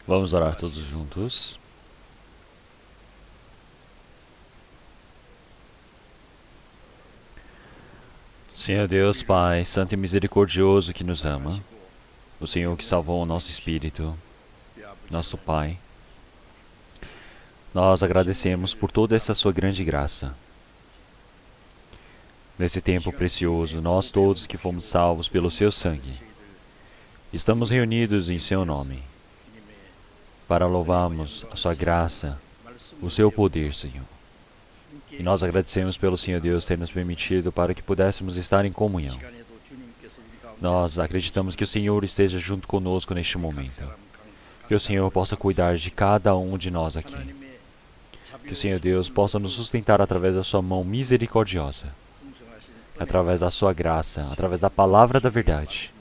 Vamos orar todos juntos. Senhor Deus, Pai, Santo e Misericordioso que nos ama, o Senhor que salvou o nosso espírito, nosso Pai, nós agradecemos por toda essa sua grande graça. Nesse tempo precioso, nós todos que fomos salvos pelo seu sangue, estamos reunidos em seu nome, para louvarmos a sua graça, o seu poder, Senhor. E nós agradecemos pelo Senhor Deus ter nos permitido para que pudéssemos estar em comunhão. Nós acreditamos que o Senhor esteja junto conosco neste momento. Que o Senhor possa cuidar de cada um de nós aqui. Que o Senhor Deus possa nos sustentar através da sua mão misericordiosa, através da sua graça, através da palavra da verdade.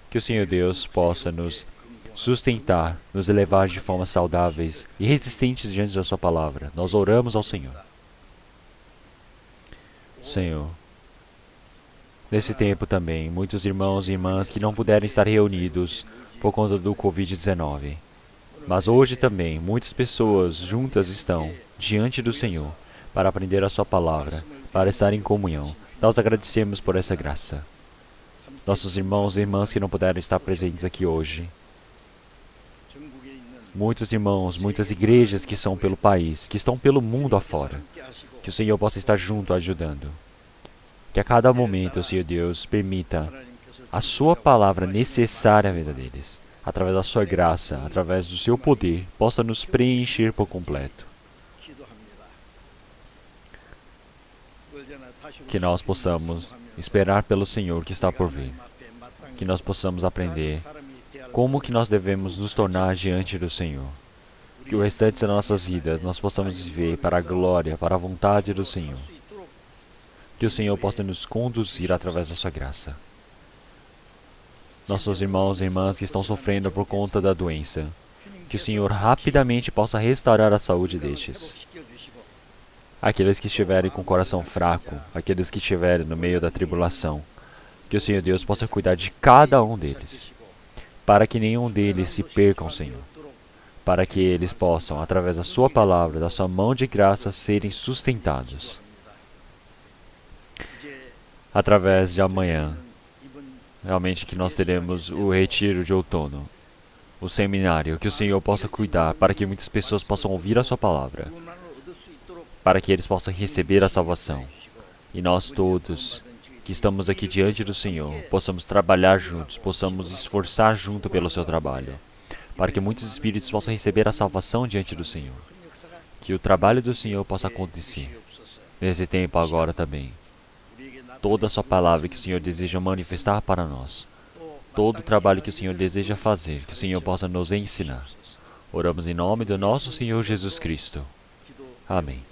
Que o Senhor Deus possa nos sustentar, nos elevar de formas saudáveis e resistentes diante da sua palavra. Nós oramos ao Senhor. Senhor, nesse tempo também, muitos irmãos e irmãs que não puderam estar reunidos por conta do Covid-19. Mas hoje também, muitas pessoas juntas estão diante do Senhor para aprender a sua palavra, para estar em comunhão. Nós agradecemos por essa graça. Nossos irmãos e irmãs que não puderam estar presentes aqui hoje. Muitos irmãos, muitas igrejas que são pelo país, que estão pelo mundo afora. Que o Senhor possa estar junto, ajudando. Que a cada momento o Senhor Deus permita a sua palavra necessária à vida deles, através da sua graça, através do seu poder, possa nos preencher por completo. Que nós possamos esperar pelo Senhor que está por vir. Que nós possamos aprender como que nós devemos nos tornar diante do Senhor. Que o restante das nossas vidas nós possamos viver para a glória, para a vontade do Senhor. Que o Senhor possa nos conduzir através da sua graça. Nossos irmãos e irmãs que estão sofrendo por conta da doença, que o Senhor rapidamente possa restaurar a saúde destes. Aqueles que estiverem com o coração fraco, aqueles que estiverem no meio da tribulação, que o Senhor Deus possa cuidar de cada um deles, para que nenhum deles se percam, Senhor, para que eles possam, através da sua palavra, da sua mão de graça, serem sustentados. Através de amanhã, realmente que nós teremos o retiro de outono, o seminário, que o Senhor possa cuidar para que muitas pessoas possam ouvir a sua palavra, para que eles possam receber a salvação. E nós todos que estamos aqui diante do Senhor, possamos trabalhar juntos, possamos esforçar junto pelo seu trabalho, para que muitos espíritos possam receber a salvação diante do Senhor. Que o trabalho do Senhor possa acontecer nesse tempo agora também. Toda a sua palavra que o Senhor deseja manifestar para nós, todo o trabalho que o Senhor deseja fazer, que o Senhor possa nos ensinar. Oramos em nome do nosso Senhor Jesus Cristo. Amém.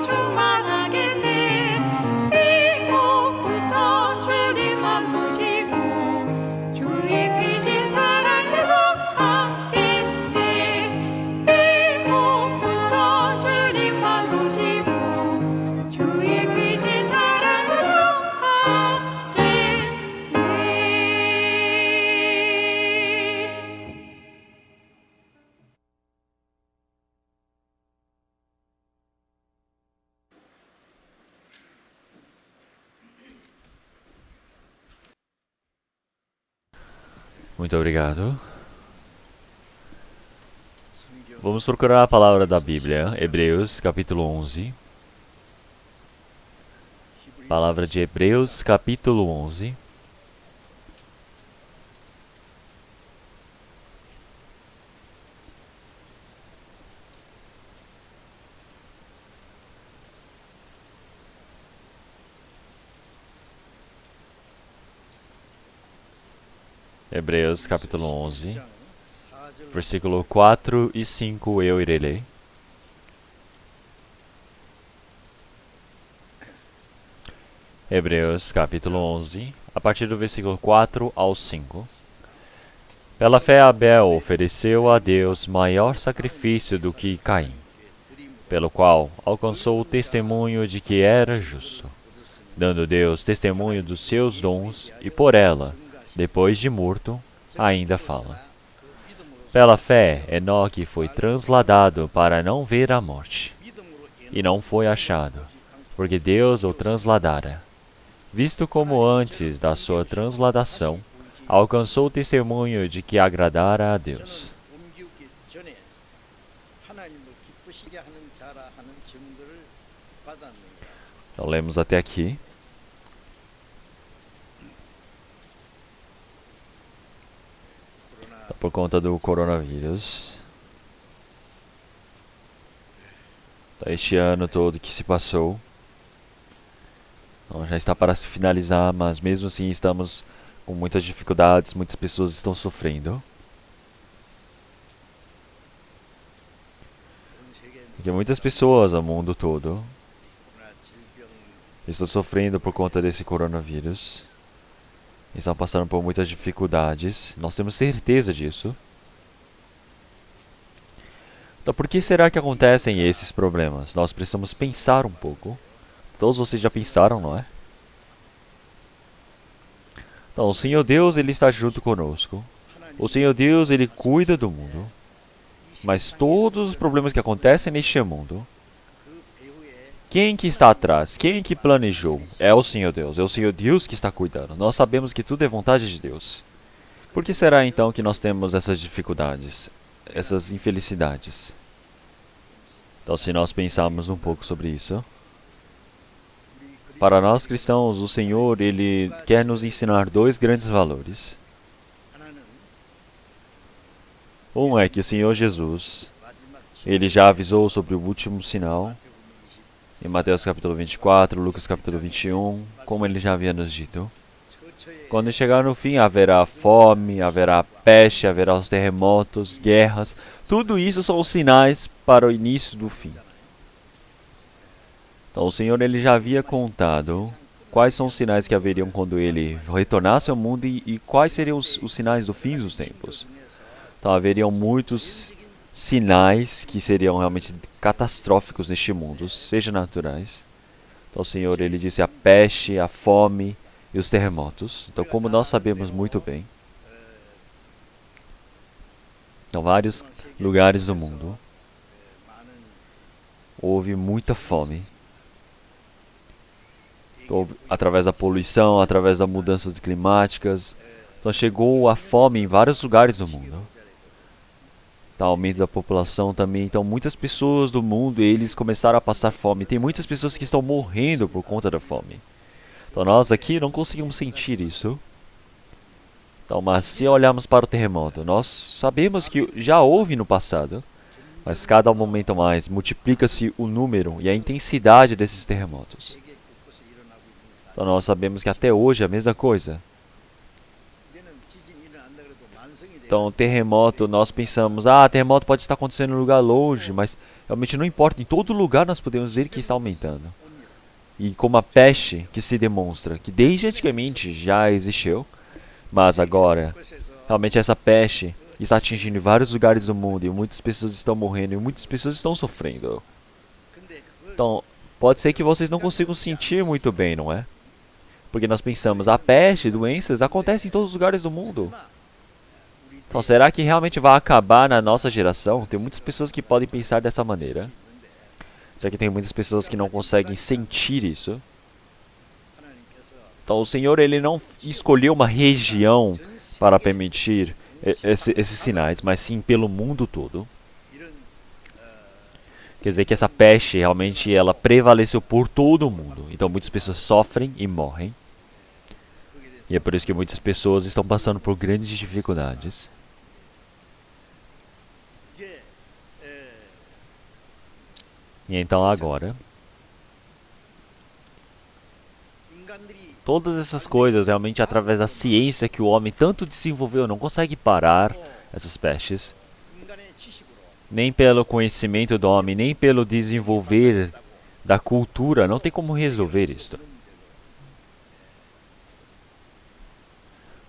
충만하겠네. 이곳부터 주님만 모시고 주의 크신 사랑 찬송하겠네. 이곳부터 주님만 모시고 주의 크신 사랑 찬송하겠네. Muito obrigado. Vamos procurar a palavra da Bíblia, Hebreus capítulo 11. Palavra de Hebreus capítulo 11. Hebreus capítulo 11, versículo 4 e 5 eu irei ler. Hebreus capítulo 11, a partir do versículo 4 ao 5. Pela fé Abel ofereceu a Deus maior sacrifício do que Caim, pelo qual alcançou o testemunho de que era justo, dando Deus testemunho dos seus dons, e por ela, depois de morto, ainda fala. Pela fé, Enoque foi transladado para não ver a morte, e não foi achado, porque Deus o transladara, visto como antes da sua transladação, alcançou o testemunho de que agradara a Deus. Então, lemos até aqui. Por conta do coronavírus. Este ano todo que se passou. Então, já está para se finalizar, mas mesmo assim estamos com muitas dificuldades, muitas pessoas estão sofrendo. Porque muitas pessoas no mundo todo estão sofrendo por conta desse coronavírus. Estão passando por muitas dificuldades. Nós temos certeza disso. Então, por que será que acontecem esses problemas? Nós precisamos pensar um pouco. Todos vocês já pensaram, não é? Então, o Senhor Deus, Ele está junto conosco. O Senhor Deus, Ele cuida do mundo. Mas todos os problemas que acontecem neste mundo, quem que está atrás? Quem que planejou? É o Senhor Deus. É o Senhor Deus que está cuidando. Nós sabemos que tudo é vontade de Deus. Por que será então que nós temos essas dificuldades? Essas infelicidades? Então, se nós pensarmos um pouco sobre isso, para nós cristãos, o Senhor, Ele quer nos ensinar dois grandes valores. Um é que o Senhor Jesus, Ele já avisou sobre o último sinal, em Mateus capítulo 24, Lucas capítulo 21, como Ele já havia nos dito. Quando chegar no fim, haverá fome, haverá peste, haverá os terremotos, guerras. Tudo isso são os sinais para o início do fim. Então o Senhor, Ele já havia contado quais são os sinais que haveriam quando Ele retornasse ao mundo e quais seriam os sinais do fim dos tempos. Então haveriam muitos sinais que seriam realmente catastróficos neste mundo, seja naturais. Então o Senhor, Ele disse a peste, a fome e os terremotos. Então, como nós sabemos muito bem, em vários lugares do mundo houve muita fome. Através da poluição, através das mudanças climáticas. Então chegou a fome em vários lugares do mundo. Tá, aumento da população também. Então muitas pessoas do mundo, eles começaram a passar fome. Tem muitas pessoas que estão morrendo por conta da fome. Então nós aqui não conseguimos sentir isso. Então, mas se olharmos para o terremoto, nós sabemos que já houve no passado. Mas cada momento mais multiplica-se o número e a intensidade desses terremotos. Então nós sabemos que até hoje é a mesma coisa. Então, terremoto, nós pensamos, ah, terremoto pode estar acontecendo em um lugar longe, mas realmente não importa. Em todo lugar nós podemos ver que está aumentando. E como a peste que se demonstra, que desde antigamente já existiu, mas agora, realmente essa peste está atingindo vários lugares do mundo e muitas pessoas estão morrendo e muitas pessoas estão sofrendo. Então, pode ser que vocês não consigam sentir muito bem, não é? Porque nós pensamos, a peste, doenças, acontecem em todos os lugares do mundo. Então, será que realmente vai acabar na nossa geração? Tem muitas pessoas que podem pensar dessa maneira. Já que tem muitas pessoas que não conseguem sentir isso. Então, o Senhor, Ele não escolheu uma região para permitir esses sinais, mas sim pelo mundo todo. Quer dizer que essa peste realmente ela prevaleceu por todo o mundo. Então, muitas pessoas sofrem e morrem. E é por isso que muitas pessoas estão passando por grandes dificuldades. E então agora, todas essas coisas realmente através da ciência que o homem tanto desenvolveu, não consegue parar essas pestes. Nem pelo conhecimento do homem, nem pelo desenvolver da cultura, não tem como resolver isto.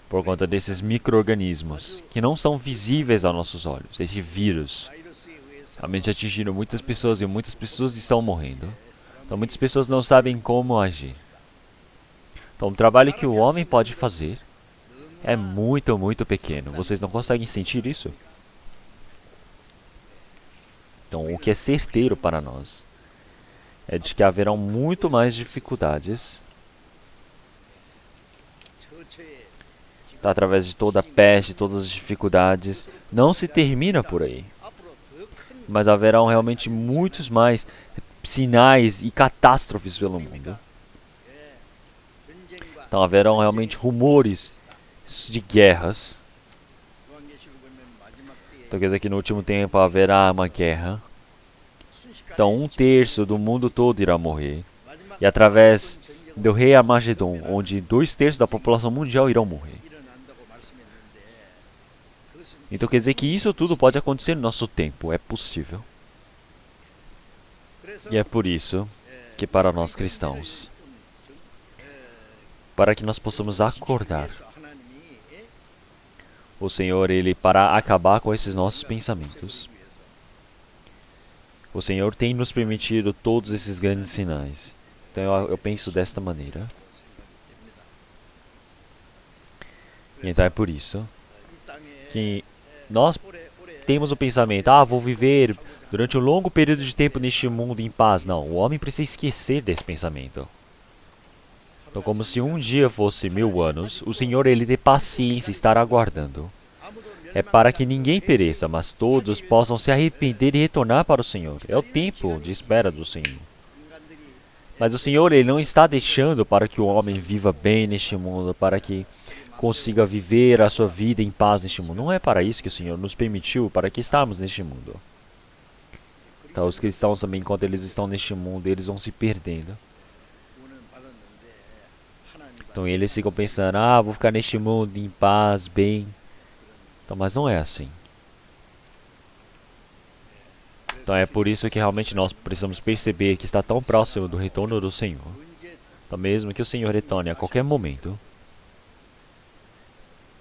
Por conta desses micro-organismos, que não são visíveis aos nossos olhos, esse vírus. Realmente atingiram muitas pessoas e muitas pessoas estão morrendo. Então muitas pessoas não sabem como agir. Então o trabalho que o homem pode fazer é muito, muito pequeno. Vocês não conseguem sentir isso? Então o que é certeiro para nós é de que haverão muito mais dificuldades. Então, através de toda a peste, todas as dificuldades, não se termina por aí. Mas haverão realmente muitos mais sinais e catástrofes pelo mundo. Então haverão realmente rumores de guerras. Então quer dizer que no último tempo haverá uma guerra. Então 1/3 do mundo todo irá morrer. E através do rei Armagedon, onde 2/3 da população mundial irão morrer. Então quer dizer que isso tudo pode acontecer no nosso tempo, é possível. E é por isso que para nós cristãos, para que nós possamos acordar, o Senhor, Ele, para acabar com esses nossos pensamentos, o Senhor tem nos permitido todos esses grandes sinais. Então eu penso desta maneira. E então é por isso que nós temos o pensamento, vou viver durante um longo período de tempo neste mundo em paz. Não, o homem precisa esquecer desse pensamento. Então, como se um dia fosse 1000 anos, o Senhor, Ele tem paciência, estar aguardando. É para que ninguém pereça, mas todos possam se arrepender e retornar para o Senhor. É o tempo de espera do Senhor. Mas o Senhor, Ele não está deixando para que o homem viva bem neste mundo, para que consiga viver a sua vida em paz neste mundo. Não é para isso que o Senhor nos permitiu, para que estamos neste mundo. Então, os cristãos também, enquanto eles estão neste mundo, eles vão se perdendo. Então, eles ficam pensando, vou ficar neste mundo em paz, bem. Então, mas não é assim. Então, é por isso que realmente nós precisamos perceber que está tão próximo do retorno do Senhor. Então, mesmo que o Senhor retorne a qualquer momento,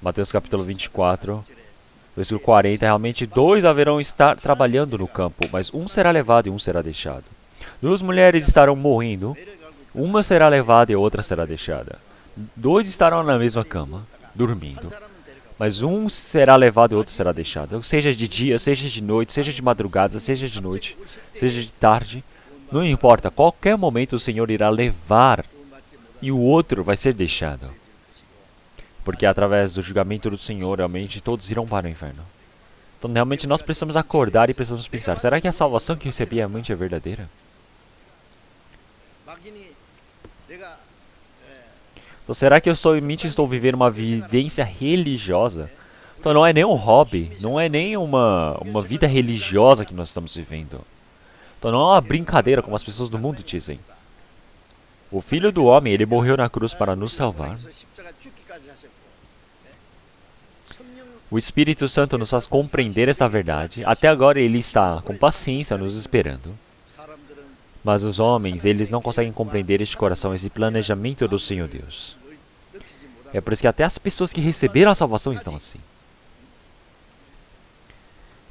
Mateus capítulo 24, versículo 40, realmente 2 haverão estar trabalhando no campo, mas um será levado e um será deixado. 2 mulheres estarão morrendo, uma será levada e a outra será deixada. 2 estarão na mesma cama, dormindo, mas um será levado e outro será deixado. Seja de dia, seja de noite, seja de madrugada, seja de noite, seja de tarde, não importa, qualquer momento o Senhor irá levar e o outro vai ser deixado. Porque através do julgamento do Senhor, realmente, todos irão para o inferno. Então, realmente, nós precisamos acordar e precisamos pensar, será que a salvação que recebi realmente é verdadeira? Então, será que eu somente estou vivendo uma vivência religiosa? Então, não é nem um hobby, não é nem uma vida religiosa que nós estamos vivendo. Então, não é uma brincadeira, como as pessoas do mundo dizem. O Filho do Homem, Ele morreu na cruz para nos salvar. O Espírito Santo nos faz compreender esta verdade. Até agora ele está com paciência nos esperando. Mas os homens, eles não conseguem compreender este coração, esse planejamento do Senhor Deus. É por isso que até as pessoas que receberam a salvação estão assim.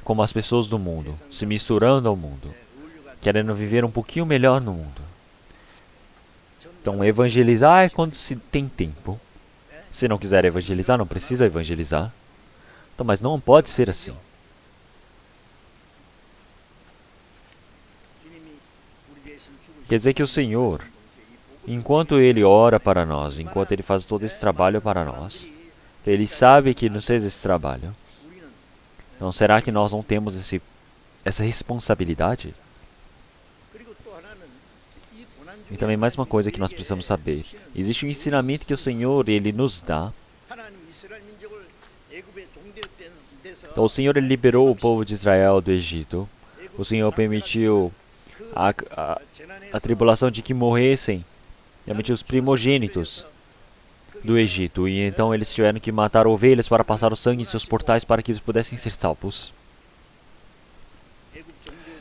Como as pessoas do mundo, se misturando ao mundo, querendo viver um pouquinho melhor no mundo. Então, evangelizar é quando se tem tempo. Se não quiser evangelizar, não precisa evangelizar. Então, mas não pode ser assim. Quer dizer que o Senhor, enquanto Ele ora para nós, enquanto Ele faz todo esse trabalho para nós, Ele sabe que nos fez esse trabalho. Não será que nós não temos essa responsabilidade? E também mais uma coisa que nós precisamos saber. Existe um ensinamento que o Senhor, Ele nos dá. Então o Senhor, Ele liberou o povo de Israel do Egito. O Senhor permitiu a tribulação de que morressem, realmente os primogênitos do Egito. E então eles tiveram que matar ovelhas para passar o sangue em seus portais para que eles pudessem ser salvos.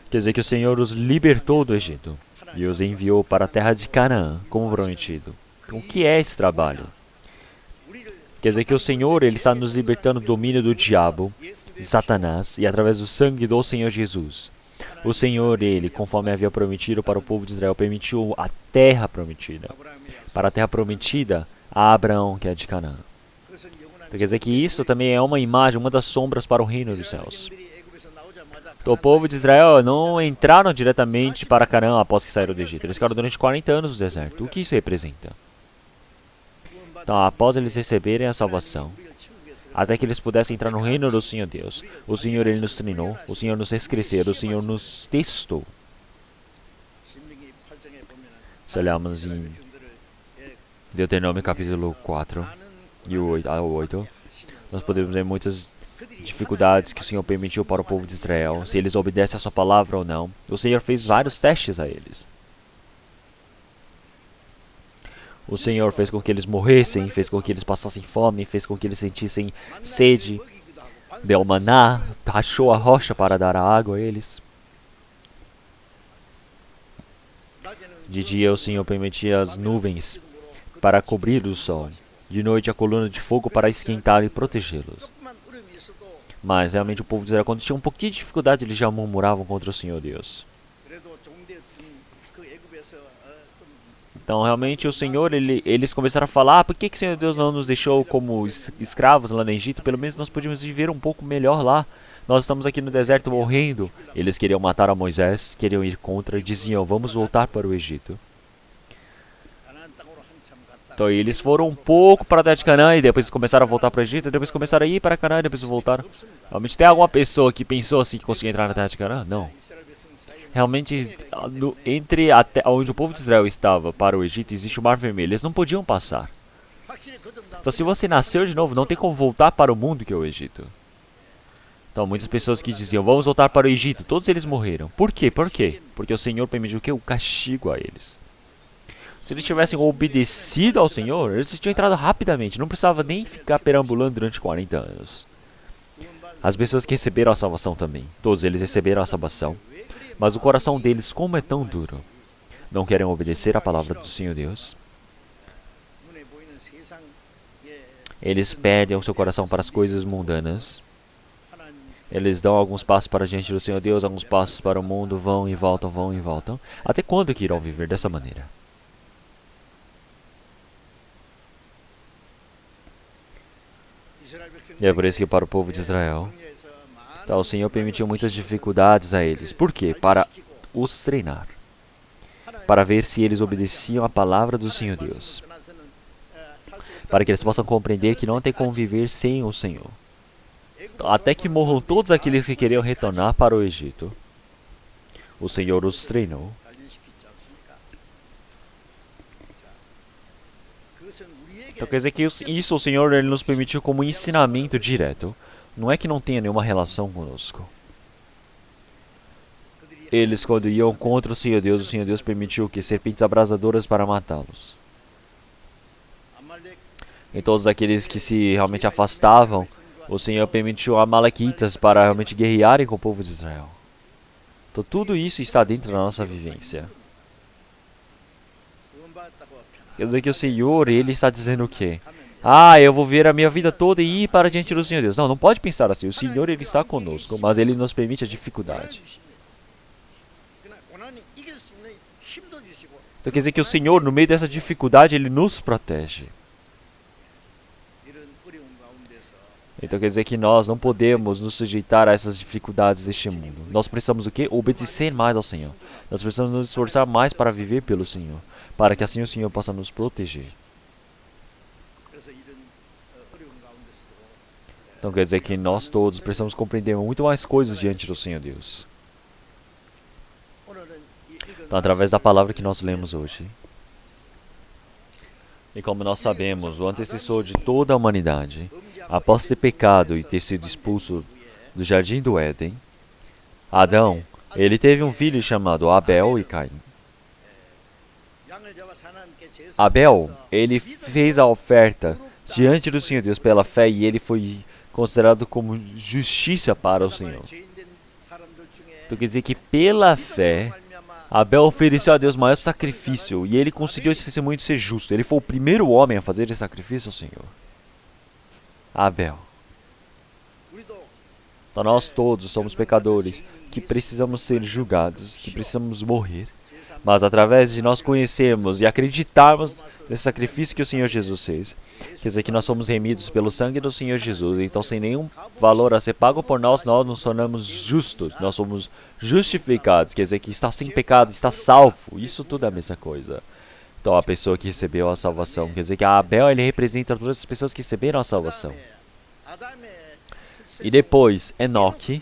Quer dizer que o Senhor os libertou do Egito e os enviou para a terra de Canaã, como prometido. O que é esse trabalho? Quer dizer que o Senhor, Ele está nos libertando do domínio do diabo, de Satanás, e através do sangue do Senhor Jesus. O Senhor, Ele, conforme havia prometido para o povo de Israel, permitiu a terra prometida. Para a terra prometida a Abraão, que é de Canaã. Então, quer dizer que isso também é uma imagem, uma das sombras para o reino dos céus. Então, o povo de Israel não entraram diretamente para Canaã após que saíram do Egito. Eles ficaram durante 40 anos no deserto. O que isso representa? Então, após eles receberem a salvação, até que eles pudessem entrar no reino do Senhor Deus, o Senhor, Ele nos treinou, o Senhor nos fez crescer, o Senhor nos testou. Se olharmos em Deuteronômio capítulo 4 e o 8, nós podemos ver muitas dificuldades que o Senhor permitiu para o povo de Israel, se eles obedecem a sua palavra ou não. O Senhor fez vários testes a eles. O Senhor fez com que eles morressem, fez com que eles passassem fome, fez com que eles sentissem sede, deu maná, rachou a rocha para dar a água a eles. De dia o Senhor permitia as nuvens para cobrir o sol, de noite a coluna de fogo para esquentar e protegê-los. Mas realmente o povo de Israel, quando tinha um pouquinho de dificuldade, eles já murmuravam contra o Senhor Deus. Então realmente o Senhor, eles começaram a falar, por que o Senhor Deus não nos deixou como escravos lá no Egito? Pelo menos nós podíamos viver um pouco melhor lá. Nós estamos aqui no deserto morrendo. Eles queriam matar a Moisés, queriam ir contra e diziam, vamos voltar para o Egito. Então eles foram um pouco para a terra de Canaã e depois começaram a voltar para o Egito, depois começaram a ir para Canaã e depois voltaram. Realmente tem alguma pessoa que pensou assim que conseguia entrar na terra de Canaã? Não. Realmente, entre onde o povo de Israel estava para o Egito, existe o Mar Vermelho. Eles não podiam passar. Então se você nasceu de novo, não tem como voltar para o mundo que é o Egito. Então muitas pessoas que diziam, vamos voltar para o Egito, todos eles morreram. Por quê? Por quê? Porque o Senhor permitiu o quê? O castigo a eles. Se eles tivessem obedecido ao Senhor, eles tinham entrado rapidamente. Não precisava nem ficar perambulando durante 40 anos. As pessoas que receberam a salvação também. Todos eles receberam a salvação. Mas o coração deles, como é tão duro, não querem obedecer à palavra do Senhor Deus. Eles perdem o seu coração para as coisas mundanas. Eles dão alguns passos para diante do Senhor Deus, alguns passos para o mundo, vão e voltam, vão e voltam. Até quando que irão viver dessa maneira? E é por isso que para o povo de Israel, então, o Senhor permitiu muitas dificuldades a eles. Por quê? Para os treinar. Para ver se eles obedeciam à palavra do Senhor Deus. Para que eles possam compreender que não tem como viver sem o Senhor. Então, até que morram todos aqueles que queriam retornar para o Egito, o Senhor os treinou. Então quer dizer que isso o Senhor, Ele nos permitiu como ensinamento direto. Não é que não tenha nenhuma relação conosco. Eles, quando iam contra o Senhor Deus permitiu que serpentes abrasadoras para matá-los. E todos aqueles que se realmente afastavam, O Senhor permitiu amalequitas para realmente guerrearem com o povo de Israel. Então tudo isso está dentro da nossa vivência. Quer dizer que o Senhor, Ele está dizendo o quê? Ah, eu vou ver a minha vida toda e ir para diante do Senhor Deus. Não, não pode pensar assim. O Senhor, Ele está conosco, mas Ele nos permite a dificuldade. Então quer dizer que o Senhor, no meio dessa dificuldade, Ele nos protege. Então quer dizer que nós não podemos nos sujeitar a essas dificuldades deste mundo. Nós precisamos o quê? Obedecer mais ao Senhor. Nós precisamos nos esforçar mais para viver pelo Senhor, para que assim o Senhor possa nos proteger. Então quer dizer que nós todos precisamos compreender muito mais coisas diante do Senhor Deus. Então, através da palavra que nós lemos hoje, e como nós sabemos, o antecessor de toda a humanidade, após ter pecado e ter sido expulso do jardim do Éden, Adão, ele teve um filho chamado Abel e Caim. Abel, ele fez a oferta diante do Senhor Deus pela fé e ele foi considerado como justiça para o Senhor. Então quer dizer que pela fé, Abel ofereceu a Deus o maior sacrifício e ele conseguiu esse testemunho de ser justo. Ele foi o primeiro homem a fazer esse sacrifício ao Senhor. Abel. Então nós todos somos pecadores que precisamos ser julgados, que precisamos morrer. Mas através de nós conhecermos e acreditarmos nesse sacrifício que o Senhor Jesus fez, quer dizer que nós somos remidos pelo sangue do Senhor Jesus. Então sem nenhum valor a ser pago por nós, nós nos tornamos justos. Nós somos justificados, quer dizer que está sem pecado, está salvo. Isso tudo é a mesma coisa. Então a pessoa que recebeu a salvação, quer dizer que Abel ele representa todas as pessoas que receberam a salvação. E depois Enoque,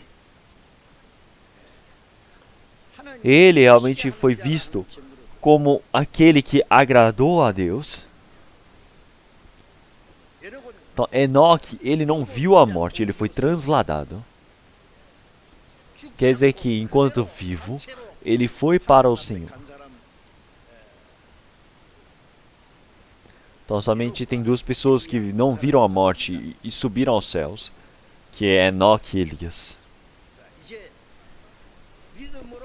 ele realmente foi visto como aquele que agradou a Deus. Então Enoque, ele não viu a morte, ele foi transladado. Quer dizer que enquanto vivo, ele foi para o Senhor. Então somente tem duas pessoas que não viram a morte e subiram aos céus, que é Enoque e Elias.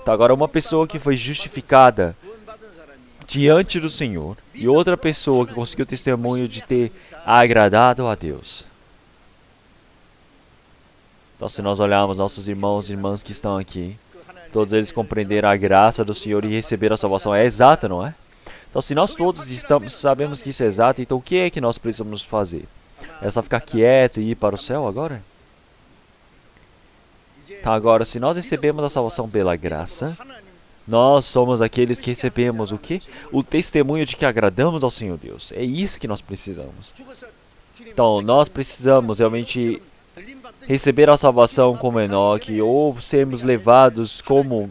Então agora uma pessoa que foi justificada diante do Senhor e outra pessoa que conseguiu o testemunho de ter agradado a Deus. Então se nós olharmos nossos irmãos e irmãs que estão aqui, todos eles compreenderam a graça do Senhor e receberam a salvação. É exata, não é? Então se nós todos sabemos que isso é exato, então o que é que nós precisamos fazer? É só ficar quieto e ir para o céu agora? Então agora, se nós recebemos a salvação pela graça, nós somos aqueles que recebemos o quê? O testemunho de que agradamos ao Senhor Deus. É isso que nós precisamos. Então, nós precisamos realmente receber a salvação como Enoque, ou sermos levados como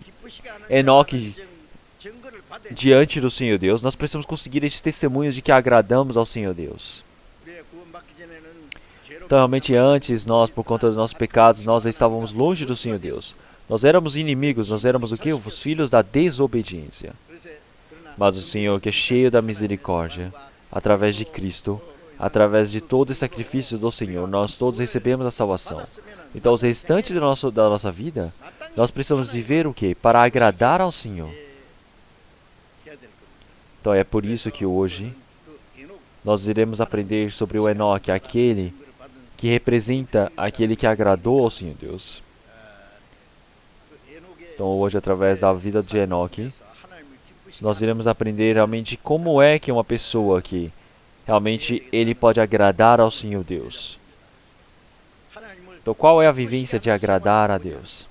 Enoque diante do Senhor Deus. Nós precisamos conseguir esses testemunhos de que agradamos ao Senhor Deus. Então, realmente, antes, nós, por conta dos nossos pecados, nós estávamos longe do Senhor Deus. Nós éramos inimigos, nós éramos o quê? Os filhos da desobediência. Mas o Senhor, que é cheio da misericórdia, através de Cristo, através de todo o sacrifício do Senhor, nós todos recebemos a salvação. Então, os restantes da nossa vida, nós precisamos viver o quê? Para agradar ao Senhor. Então, é por isso que hoje, nós iremos aprender sobre o Enoque, aquele que representa aquele que agradou ao Senhor Deus. Então hoje, através da vida de Enoque, nós iremos aprender realmente como é que uma pessoa que realmente ele pode agradar ao Senhor Deus. Então qual é a vivência de agradar a Deus?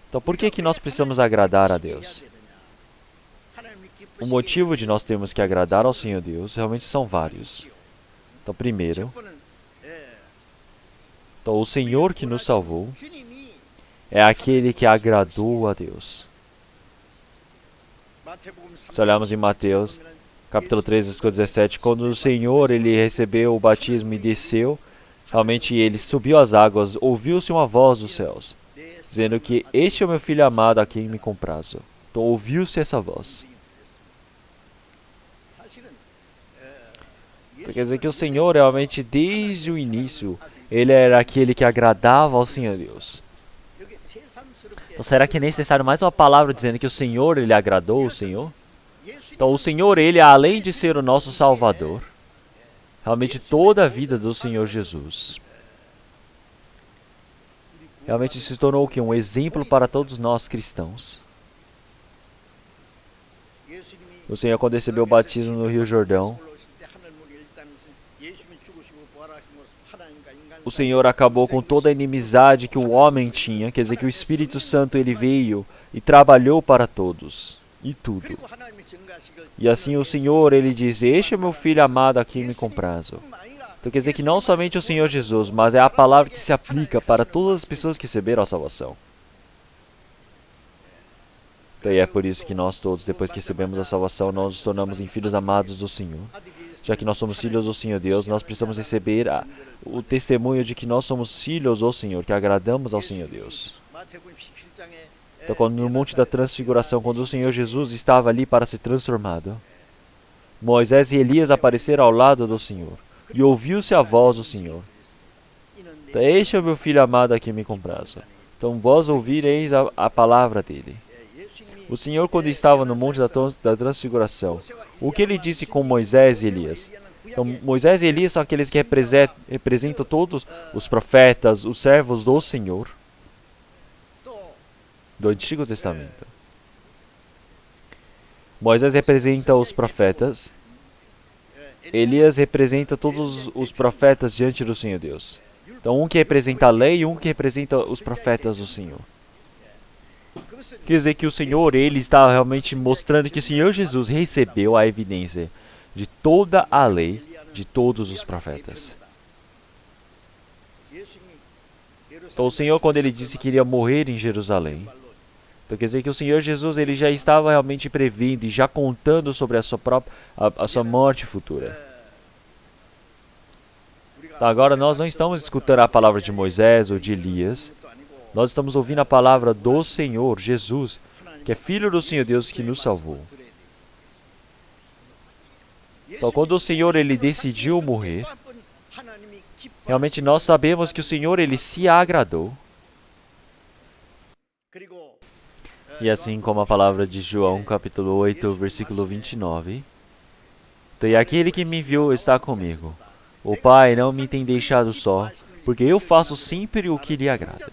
Então por que nós precisamos agradar a Deus? O motivo de nós termos que agradar ao Senhor Deus realmente são vários. Então primeiro, então, o Senhor que nos salvou é aquele que agradou a Deus. Se olharmos em Mateus, capítulo 3, versículo 17, quando o Senhor ele recebeu o batismo e desceu, realmente ele subiu às águas, ouviu-se uma voz dos céus, dizendo que este é o meu filho amado a quem me comprazo. Então ouviu-se essa voz. Então, quer dizer que o Senhor realmente desde o início, Ele era aquele que agradava ao Senhor Deus. Então, será que é necessário mais uma palavra dizendo que o Senhor, ele agradou o Senhor? Então, o Senhor, ele, além de ser o nosso Salvador, realmente toda a vida do Senhor Jesus, realmente se tornou o quê? Um exemplo para todos nós cristãos. O Senhor, quando recebeu o batismo no Rio Jordão, o Senhor acabou com toda a inimizade que o homem tinha, quer dizer que o Espírito Santo ele veio e trabalhou para todos, e tudo. E assim o Senhor, ele diz, este é o meu filho amado a quem me comprazo. Então quer dizer que não somente o Senhor Jesus, mas é a palavra que se aplica para todas as pessoas que receberam a salvação. Então é por isso que nós todos, depois que recebemos a salvação, nós nos tornamos em filhos amados do Senhor. Já que nós somos filhos do Senhor Deus, nós precisamos receber o testemunho de que nós somos filhos do Senhor, que agradamos ao Senhor Deus. Então, quando no Monte da Transfiguração, quando o Senhor Jesus estava ali para ser transformado, Moisés e Elias apareceram ao lado do Senhor, e ouviu-se a voz do Senhor. Então, este é o meu filho amado a quem me comprazo. Então, vós ouvireis a palavra dele. O Senhor, quando estava no Monte da Transfiguração, o que ele disse com Moisés e Elias? Então, Moisés e Elias são aqueles que representam todos os profetas, os servos do Senhor, do Antigo Testamento. Moisés representa os profetas, Elias representa todos os profetas diante do Senhor Deus. Então, um que representa a lei e um que representa os profetas do Senhor. Quer dizer que o Senhor, ele está realmente mostrando que o Senhor Jesus recebeu a evidência de toda a lei, de todos os profetas. Então o Senhor, quando ele disse que iria morrer em Jerusalém, então quer dizer que o Senhor Jesus, ele já estava realmente prevendo e já contando sobre a sua morte futura. Então agora nós não estamos escutando a palavra de Moisés ou de Elias. Nós estamos ouvindo a palavra do Senhor Jesus, que é Filho do Senhor Deus que nos salvou. Então, quando o Senhor ele decidiu morrer, realmente nós sabemos que o Senhor ele se agradou. E assim como a palavra de João, capítulo 8, versículo 29. Então, e aquele que me enviou está comigo. O Pai não me tem deixado só, porque eu faço sempre o que lhe agrada.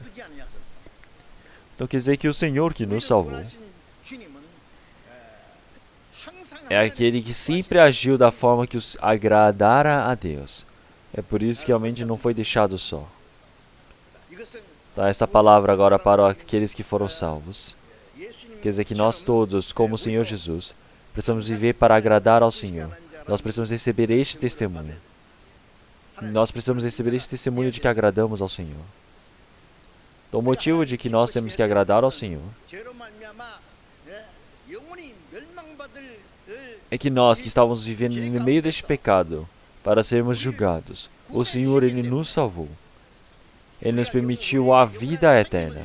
Então quer dizer que o Senhor que nos salvou é aquele que sempre agiu da forma que agradara a Deus. É por isso que realmente não foi deixado só. Então esta palavra agora para aqueles que foram salvos. Quer dizer que nós todos, como o Senhor Jesus, precisamos viver para agradar ao Senhor. Nós precisamos receber este testemunho. Nós precisamos receber este testemunho de que agradamos ao Senhor. Então, o motivo de que nós temos que agradar ao Senhor é que nós que estávamos vivendo no meio deste pecado para sermos julgados, o Senhor ele nos salvou. Ele nos permitiu a vida eterna.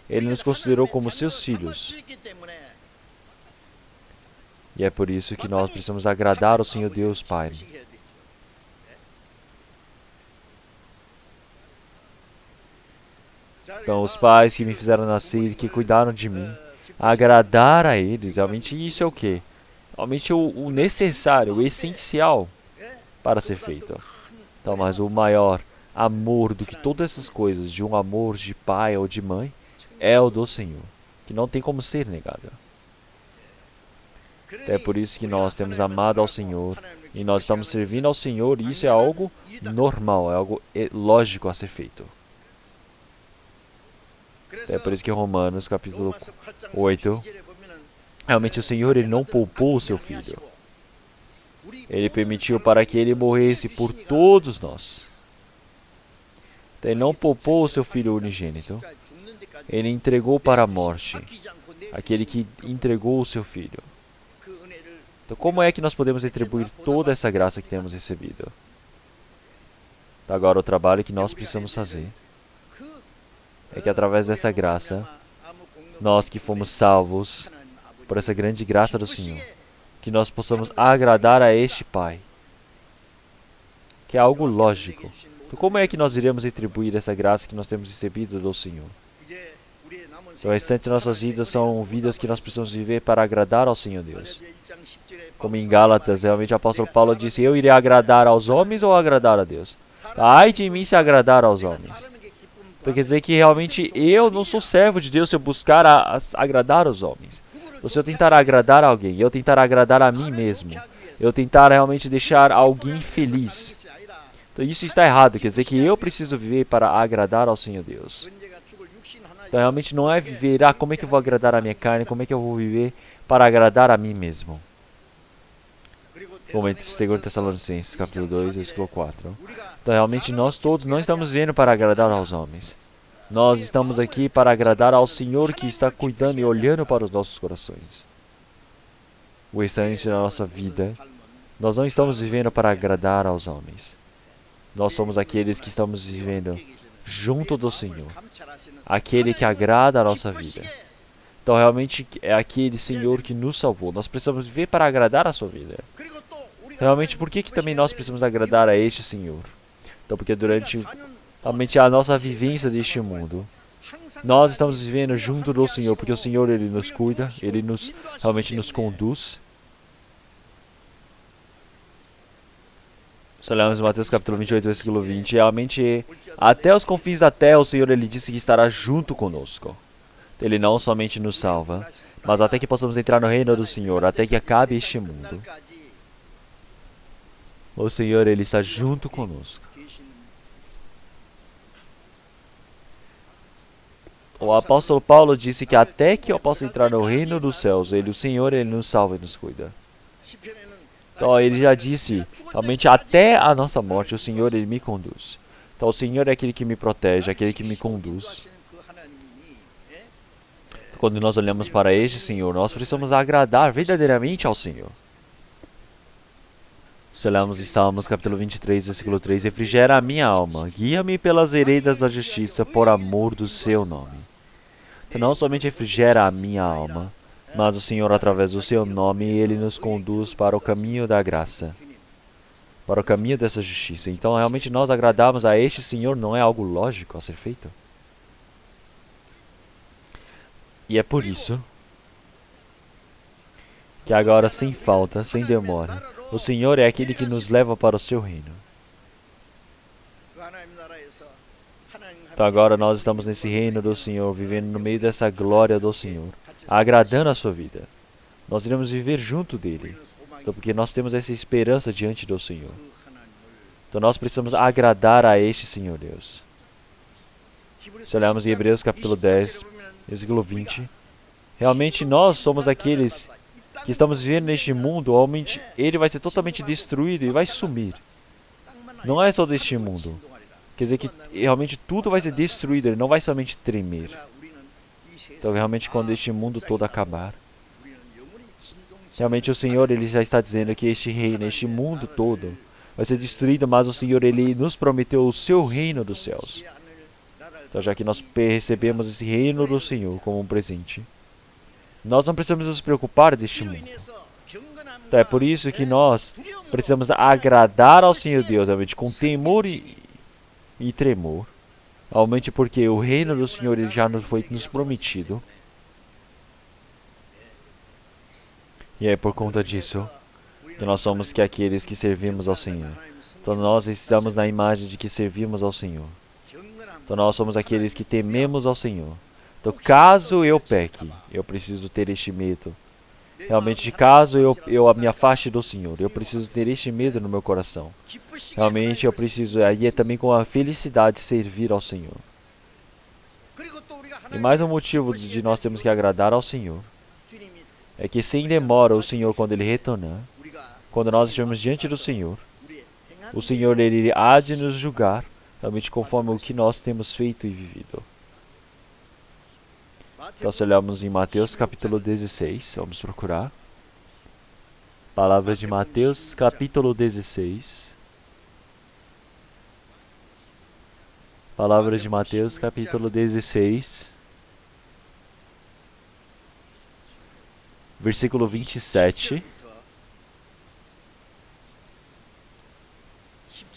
Ele nos considerou como seus filhos. E é por isso que nós precisamos agradar ao Senhor Deus Pai. Então, os pais que me fizeram nascer, que cuidaram de mim, agradar a eles, realmente isso é o quê? Realmente o necessário, o essencial para ser feito. Então, mas o maior amor do que todas essas coisas, de um amor de pai ou de mãe, é o do Senhor, que não tem como ser negado. Então, é por isso que nós temos amado ao Senhor, e nós estamos servindo ao Senhor, e isso é algo normal, é algo lógico a ser feito. É por isso que Romanos, capítulo 8, realmente o Senhor ele não poupou o seu Filho. Ele permitiu para que ele morresse por todos nós. Então, ele não poupou o seu Filho unigênito. Ele entregou para a morte aquele que entregou o seu Filho. Então, como é que nós podemos retribuir toda essa graça que temos recebido? Então, agora, o trabalho que nós precisamos fazer é que através dessa graça, nós que fomos salvos por essa grande graça do Senhor, que nós possamos agradar a este Pai, que é algo lógico. Então, como é que nós iremos retribuir essa graça que nós temos recebido do Senhor? Então, o restante de nossas vidas são vidas que nós precisamos viver para agradar ao Senhor Deus. Como em Gálatas, realmente o apóstolo Paulo disse: eu irei agradar aos homens ou agradar a Deus? Ai de mim se agradar aos homens. Então quer dizer que realmente eu não sou servo de Deus se eu buscar agradar os homens. Então, se eu tentar agradar alguém, eu tentar agradar a mim mesmo, eu tentar realmente deixar alguém feliz. Então isso está errado, quer dizer que eu preciso viver para agradar ao Senhor Deus. Então realmente não é viver, como é que eu vou agradar a minha carne, como é que eu vou viver para agradar a mim mesmo. Como em 2 Tessalonicenses, capítulo 2, versículo 4. Então realmente nós todos não estamos vivendo para agradar aos homens. Nós estamos aqui para agradar ao Senhor que está cuidando e olhando para os nossos corações. O restante da nossa vida, nós não estamos vivendo para agradar aos homens. Nós somos aqueles que estamos vivendo junto do Senhor, aquele que agrada a nossa vida. Então realmente é aquele Senhor que nos salvou. Nós precisamos viver para agradar a sua vida. Realmente, por que também nós precisamos agradar a este Senhor? Então, porque durante realmente a nossa vivência deste mundo, nós estamos vivendo junto do Senhor, porque o Senhor, Ele nos cuida, Ele realmente nos conduz. Se olharmos em Mateus capítulo 28, versículo 20, realmente até os confins da terra o Senhor, Ele disse que estará junto conosco. Ele não somente nos salva, mas até que possamos entrar no reino do Senhor, até que acabe este mundo. O Senhor, Ele está junto conosco. O apóstolo Paulo disse que até que eu possa entrar no reino dos céus, o Senhor, Ele nos salva e nos cuida. Então, ele já disse, realmente até a nossa morte, o Senhor, Ele me conduz. Então, o Senhor é aquele que me protege, aquele que me conduz. Quando nós olhamos para este Senhor, nós precisamos agradar verdadeiramente ao Senhor. Se olharmos em Salmos capítulo 23, versículo 3, refrigera a minha alma, guia-me pelas veredas da justiça, por amor do seu nome. Então não somente refrigera a minha alma, mas o Senhor, através do seu nome, Ele nos conduz para o caminho da graça, para o caminho dessa justiça. Então realmente nós agradarmos a este Senhor não é algo lógico a ser feito. E é por isso que agora, sem falta, sem demora, o Senhor é aquele que nos leva para o seu reino. Então agora nós estamos nesse reino do Senhor, vivendo no meio dessa glória do Senhor, agradando a sua vida. Nós iremos viver junto dele, então, porque nós temos essa esperança diante do Senhor. Então nós precisamos agradar a este Senhor Deus. Se olharmos em Hebreus capítulo 10, versículo 20, realmente nós somos aqueles que estamos vivendo neste mundo, realmente ele vai ser totalmente destruído e vai sumir. Não é só deste mundo. Quer dizer que realmente tudo vai ser destruído, ele não vai somente tremer. Então realmente quando este mundo todo acabar, realmente o Senhor, Ele já está dizendo que este reino, este mundo todo vai ser destruído, mas o Senhor, Ele nos prometeu o seu reino dos céus. Então já que nós recebemos esse reino do Senhor como um presente, nós não precisamos nos preocupar deste mundo. Então é por isso que nós precisamos agradar ao Senhor Deus, realmente, com temor e tremor. Realmente porque o reino do Senhor ele já nos prometido. E é por conta disso que nós somos aqueles que servimos ao Senhor. Então nós estamos na imagem de que servimos ao Senhor. Então nós somos aqueles que tememos ao Senhor. Então, caso eu peque, eu preciso ter este medo. Realmente, caso eu me afaste do Senhor, eu preciso ter este medo no meu coração. Realmente, eu preciso, aí é também com a felicidade, servir ao Senhor. E mais um motivo de nós termos que agradar ao Senhor é que, sem demora, o Senhor, quando Ele retornar, quando nós estivermos diante do Senhor, o Senhor, Ele há de nos julgar, realmente conforme o que nós temos feito e vivido. Então, se olharmos em Mateus capítulo 16, vamos procurar. Palavras de Mateus capítulo 16. Palavras de Mateus capítulo 16. Versículo 27.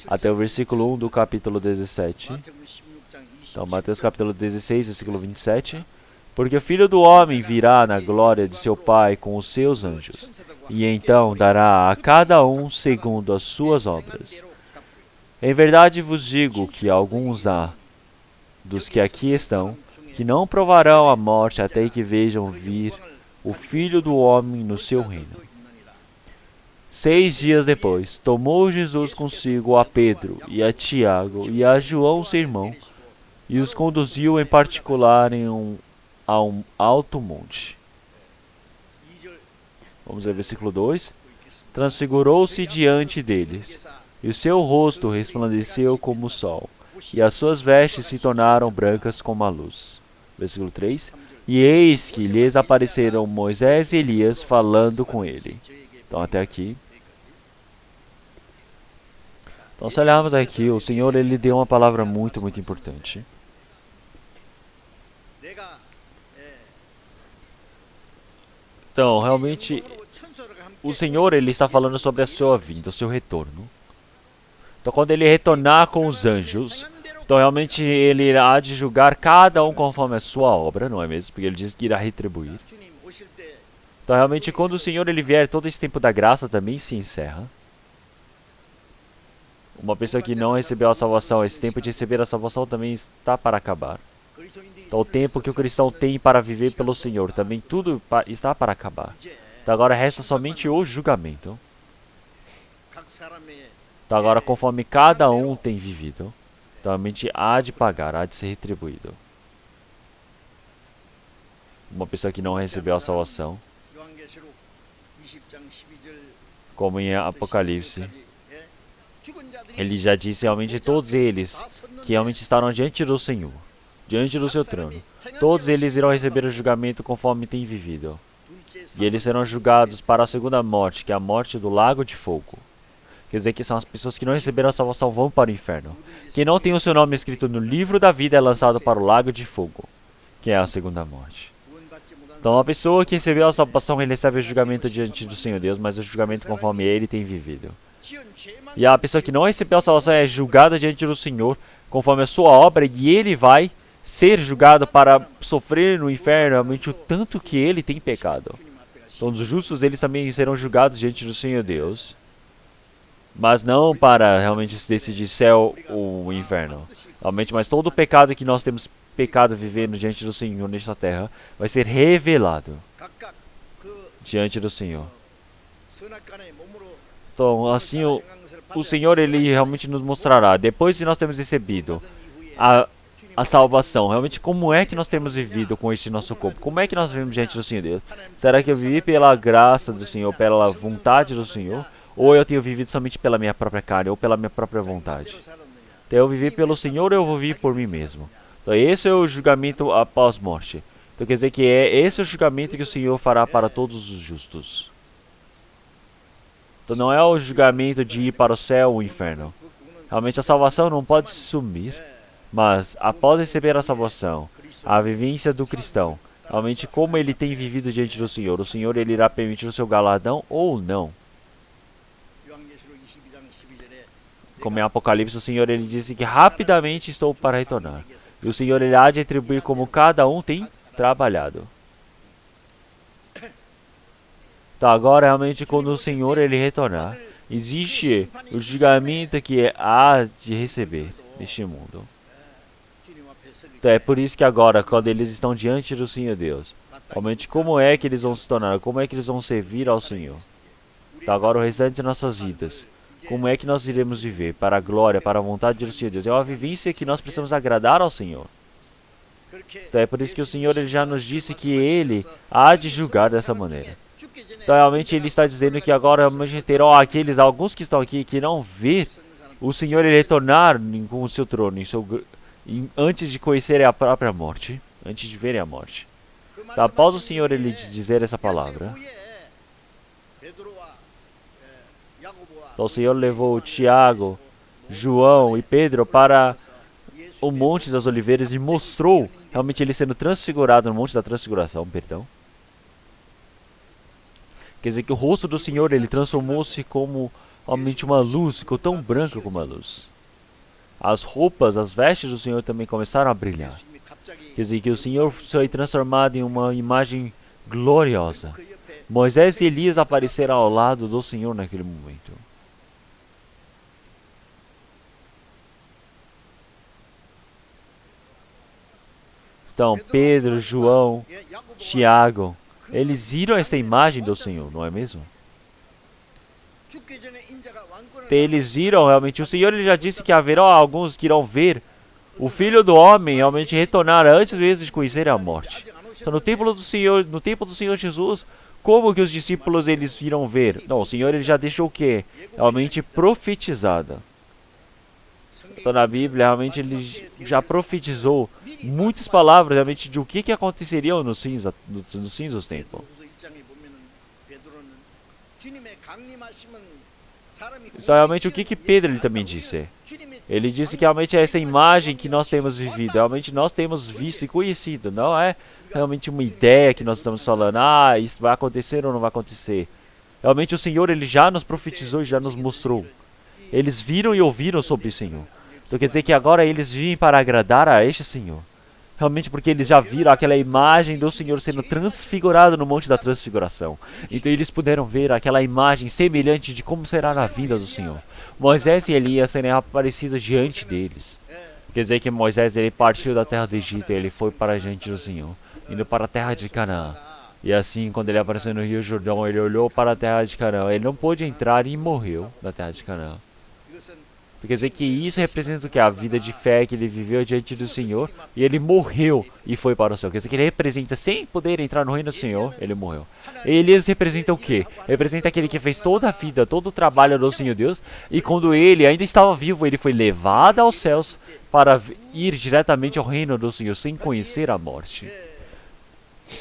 até o versículo 1 do capítulo 17. Então, Mateus capítulo 16, versículo 27. Porque o Filho do Homem virá na glória de seu Pai com os seus anjos, e então dará a cada um segundo as suas obras. Em verdade vos digo que alguns há, dos que aqui estão, que não provarão a morte até que vejam vir o Filho do Homem no seu reino. 6 dias depois, tomou Jesus consigo a Pedro e a Tiago e a João seu irmão, e os conduziu em particular a um alto monte. Vamos ver o versículo 2. Transfigurou-se diante deles, e o seu rosto resplandeceu como o sol, e as suas vestes se tornaram brancas como a luz. Versículo 3. E eis que lhes apareceram Moisés e Elias falando com ele. Então, até aqui. Então, se olharmos aqui, o Senhor ele deu uma palavra muito importante. Então, realmente, o Senhor ele está falando sobre a sua vinda, o seu retorno. Então, quando ele retornar com os anjos, então realmente ele irá de julgar cada um conforme a sua obra, não é mesmo? Porque ele diz que irá retribuir. Então, realmente, quando o Senhor ele vier, todo esse tempo da graça também se encerra. Uma pessoa que não recebeu a salvação, esse tempo de receber a salvação também está para acabar. Então, o tempo que o cristão tem para viver pelo Senhor, também tudo está para acabar. Então, agora resta somente o julgamento. Então, agora, conforme cada um tem vivido, então, realmente há de pagar, há de ser retribuído. Uma pessoa que não recebeu a salvação, como em Apocalipse, ele já disse realmente todos eles que realmente estarão diante do Senhor, diante do seu trono. Todos eles irão receber o julgamento conforme têm vivido. E eles serão julgados para a segunda morte, que é a morte do lago de fogo. Quer dizer que são as pessoas que não receberam a salvação vão para o inferno. Quem não tem o seu nome escrito no livro da vida é lançado para o lago de fogo, que é a segunda morte. Então a pessoa que recebeu a salvação, ele recebe o julgamento diante do Senhor Deus, mas o julgamento conforme ele tem vivido. E a pessoa que não recebeu a salvação é julgada diante do Senhor, conforme a sua obra, e ele vai ser julgado para sofrer no inferno realmente o tanto que ele tem pecado. Então os justos, eles também serão julgados diante do Senhor Deus, mas não para realmente decidir céu ou inferno. Realmente, mas todo o pecado que nós temos pecado vivendo diante do Senhor nesta terra vai ser revelado diante do Senhor. Então, assim, o Senhor, ele realmente nos mostrará, depois de nós termos recebido a salvação, realmente como é que nós temos vivido com este nosso corpo? Como é que nós vivemos diante do Senhor Deus? Será que eu vivi pela graça do Senhor, pela vontade do Senhor? Ou eu tenho vivido somente pela minha própria carne, ou pela minha própria vontade? Então, eu vivi pelo Senhor ou eu vou viver por mim mesmo? Então, esse é o julgamento após morte. Então, quer dizer que esse é o julgamento que o Senhor fará para todos os justos. Então, não é o julgamento de ir para o céu ou o inferno. Realmente, a salvação não pode sumir. Mas, após receber a salvação, a vivência do cristão, realmente como ele tem vivido diante do Senhor, o Senhor ele irá permitir o seu galardão ou não. Como em Apocalipse, o Senhor ele disse que rapidamente estou para retornar. E o Senhor ele há de retribuir como cada um tem trabalhado. Então agora realmente quando o Senhor ele retornar, existe o julgamento que há de receber neste mundo. Então é por isso que agora, quando eles estão diante do Senhor Deus, realmente como é que eles vão se tornar, como é que eles vão servir ao Senhor. Então agora o restante de nossas vidas, como é que nós iremos viver para a glória, para a vontade do Senhor Deus. É uma vivência que nós precisamos agradar ao Senhor. Então é por isso que o Senhor ele já nos disse que Ele há de julgar dessa maneira. Então realmente Ele está dizendo que agora realmente terão alguns que estão aqui que não vê o Senhor ele retornar com o seu trono, antes de conhecerem a própria morte, antes de verem a morte. Então, após o Senhor ele dizer essa palavra, então o Senhor levou Tiago, João e Pedro para o Monte das Oliveiras e mostrou realmente ele sendo transfigurado no Monte da Transfiguração, perdão. Quer dizer que o rosto do Senhor ele transformou-se como realmente uma luz, ficou tão branca como a luz. As roupas, as vestes do Senhor também começaram a brilhar. Quer dizer que o Senhor foi transformado em uma imagem gloriosa. Moisés e Elias apareceram ao lado do Senhor naquele momento. Então, Pedro, João, Tiago, eles viram esta imagem do Senhor, não é mesmo? Eles viram realmente, o Senhor ele já disse que haverá alguns que irão ver o Filho do Homem realmente retornar antes mesmo de conhecer a morte. Então, no templo do Senhor Jesus, como que os discípulos eles irão ver? Não, o Senhor ele já deixou o quê? Realmente profetizada. Então, na Bíblia, realmente ele já profetizou muitas palavras realmente de o que aconteceria nos fins dos tempos. Então, realmente, o que Pedro ele também disse? Ele disse que realmente é essa imagem que nós temos vivido, realmente nós temos visto e conhecido, não é realmente uma ideia que nós estamos falando, isso vai acontecer ou não vai acontecer. Realmente o Senhor ele já nos profetizou e já nos mostrou. Eles viram e ouviram sobre o Senhor. Então quer dizer que agora eles vêm para agradar a este Senhor. Realmente porque eles já viram aquela imagem do Senhor sendo transfigurado no Monte da Transfiguração. Então eles puderam ver aquela imagem semelhante de como será na vida do Senhor. Moisés e Elias serem aparecidos diante deles. Quer dizer que Moisés ele partiu da terra do Egito e ele foi para diante do Senhor, indo para a terra de Canaã. E assim, quando ele apareceu no Rio Jordão, ele olhou para a terra de Canaã. Ele não pôde entrar e morreu na terra de Canaã. Quer dizer que isso representa o que? A vida de fé que ele viveu diante do Senhor. E ele morreu e foi para o céu. Quer dizer que ele representa, sem poder entrar no reino do Senhor, ele morreu. Elias representa o quê? Representa aquele que fez toda a vida, todo o trabalho do Senhor Deus. E quando ele ainda estava vivo, ele foi levado aos céus para ir diretamente ao reino do Senhor, sem conhecer a morte.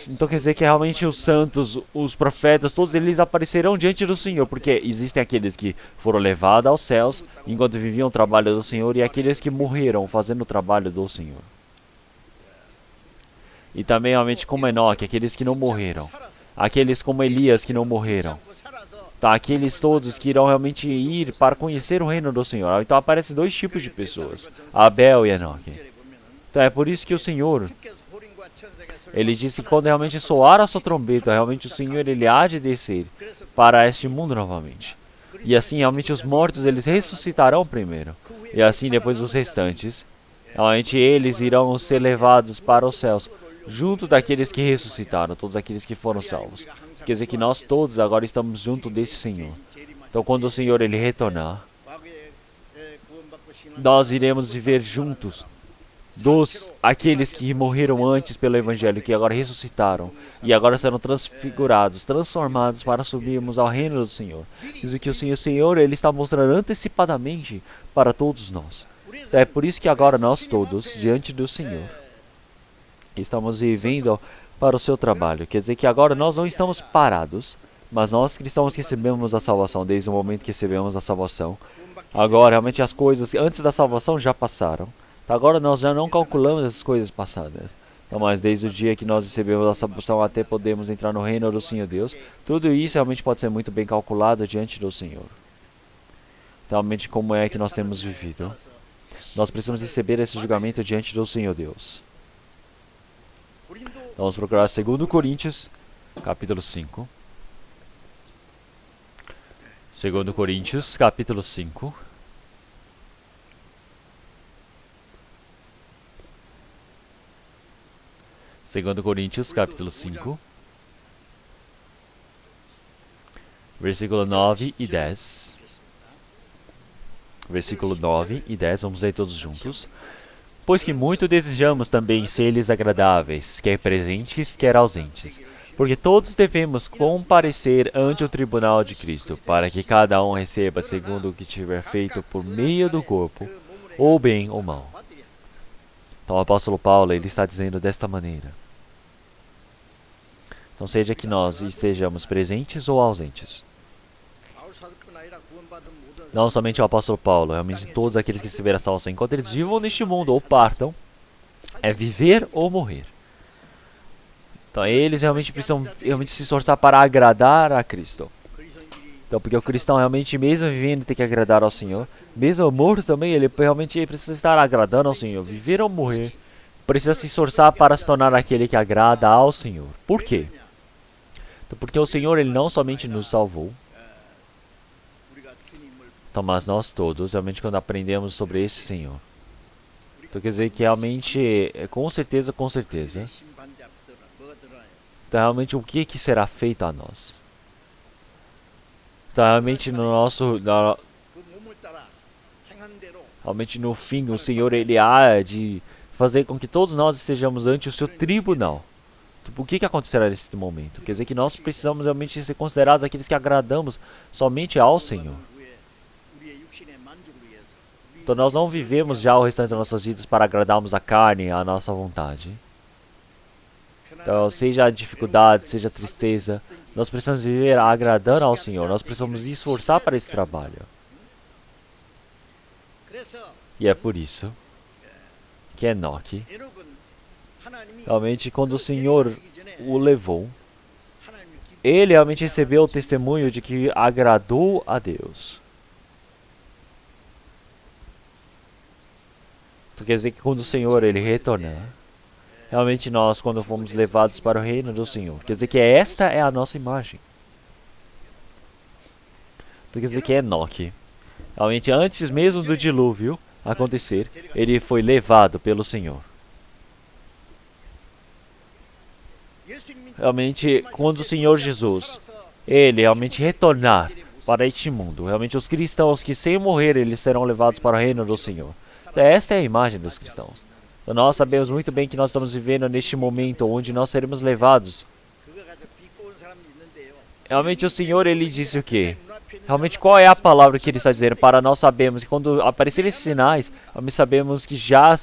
Então quer dizer que realmente os santos, os profetas, todos eles aparecerão diante do Senhor, porque existem aqueles que foram levados aos céus enquanto viviam o trabalho do Senhor e aqueles que morreram fazendo o trabalho do Senhor. E também realmente como Enoque, aqueles que não morreram, aqueles como Elias que não morreram. Tá, aqueles todos que irão realmente ir para conhecer o reino do Senhor. Então aparecem dois tipos de pessoas, Abel e Enoque. Então é por isso que o Senhor, ele disse que quando realmente soar a sua trombeta, realmente o Senhor ele há de descer para este mundo novamente. E assim realmente os mortos eles ressuscitarão primeiro. E assim depois os restantes, realmente eles irão ser levados para os céus, junto daqueles que ressuscitaram, todos aqueles que foram salvos. Quer dizer que nós todos agora estamos junto desse Senhor. Então quando o Senhor ele retornar, nós iremos viver juntos aqueles que morreram antes pelo Evangelho, que agora ressuscitaram e agora serão transfigurados, transformados para subirmos ao reino do Senhor. Diz que o Senhor ele está mostrando antecipadamente para todos nós. Então é por isso que agora nós todos, diante do Senhor, estamos vivendo para o seu trabalho. Quer dizer que agora nós não estamos parados, mas nós cristãos que recebemos a salvação, desde o momento que recebemos a salvação, agora realmente as coisas antes da salvação já passaram. Agora nós já não calculamos essas coisas passadas. Então, mas desde o dia que nós recebemos a salvação até podemos entrar no reino do Senhor Deus, tudo isso realmente pode ser muito bem calculado diante do Senhor. Então, realmente como é que nós temos vivido? Nós precisamos receber esse julgamento diante do Senhor Deus. Então, vamos procurar 2 Coríntios, capítulo 5. 2 Coríntios, capítulo 5. Segundo Coríntios, capítulo 5, versículo 9 e 10. Versículo 9 e 10, vamos ler todos juntos. Pois que muito desejamos também ser-lhes agradáveis, quer presentes, quer ausentes. Porque todos devemos comparecer ante o tribunal de Cristo, para que cada um receba segundo o que tiver feito por meio do corpo, ou bem ou mal. Então o apóstolo Paulo ele está dizendo desta maneira. Então seja que nós estejamos presentes ou ausentes. Não somente o apóstolo Paulo, realmente todos aqueles que receberam a salvação, enquanto eles vivam neste mundo ou partam, é viver ou morrer. Então eles realmente precisam se esforçar para agradar a Cristo. Então, porque o cristão realmente, mesmo vivendo, tem que agradar ao Senhor. Mesmo morto também, ele realmente precisa estar agradando ao Senhor. Viver ou morrer, precisa se esforçar para se tornar aquele que agrada ao Senhor. Por quê? Então, porque o Senhor, ele não somente nos salvou, então, mas nós todos, realmente, quando aprendemos sobre esse Senhor, então quer dizer que realmente, com certeza, então realmente o que será feito a nós? Então realmente realmente no fim, o Senhor, ele há de fazer com que todos nós estejamos ante o seu tribunal. Então, o que acontecerá nesse momento? Quer dizer que nós precisamos realmente ser considerados aqueles que agradamos somente ao Senhor. Então nós não vivemos já o restante das nossas vidas para agradarmos a carne, a nossa vontade. Então, seja a dificuldade, seja a tristeza, nós precisamos viver agradando ao Senhor. Nós precisamos nos esforçar para esse trabalho. E é por isso que Enoque, realmente, quando o Senhor o levou, ele realmente recebeu o testemunho de que agradou a Deus. Então, quer dizer que quando o Senhor, ele retornar, realmente nós, quando fomos levados para o reino do Senhor, quer dizer que esta é a nossa imagem. Então, quer dizer que Enoque, realmente antes mesmo do dilúvio acontecer, ele foi levado pelo Senhor. Realmente, quando o Senhor Jesus, ele realmente retornar para este mundo, realmente os cristãos que sem morrer, eles serão levados para o reino do Senhor. Então, esta é a imagem dos cristãos. Então, nós sabemos muito bem que nós estamos vivendo neste momento onde nós seremos levados. Realmente o Senhor, ele disse o quê? Realmente qual é a palavra que ele está dizendo? Para nós sabemos que quando aparecerem esses sinais, nós sabemos que já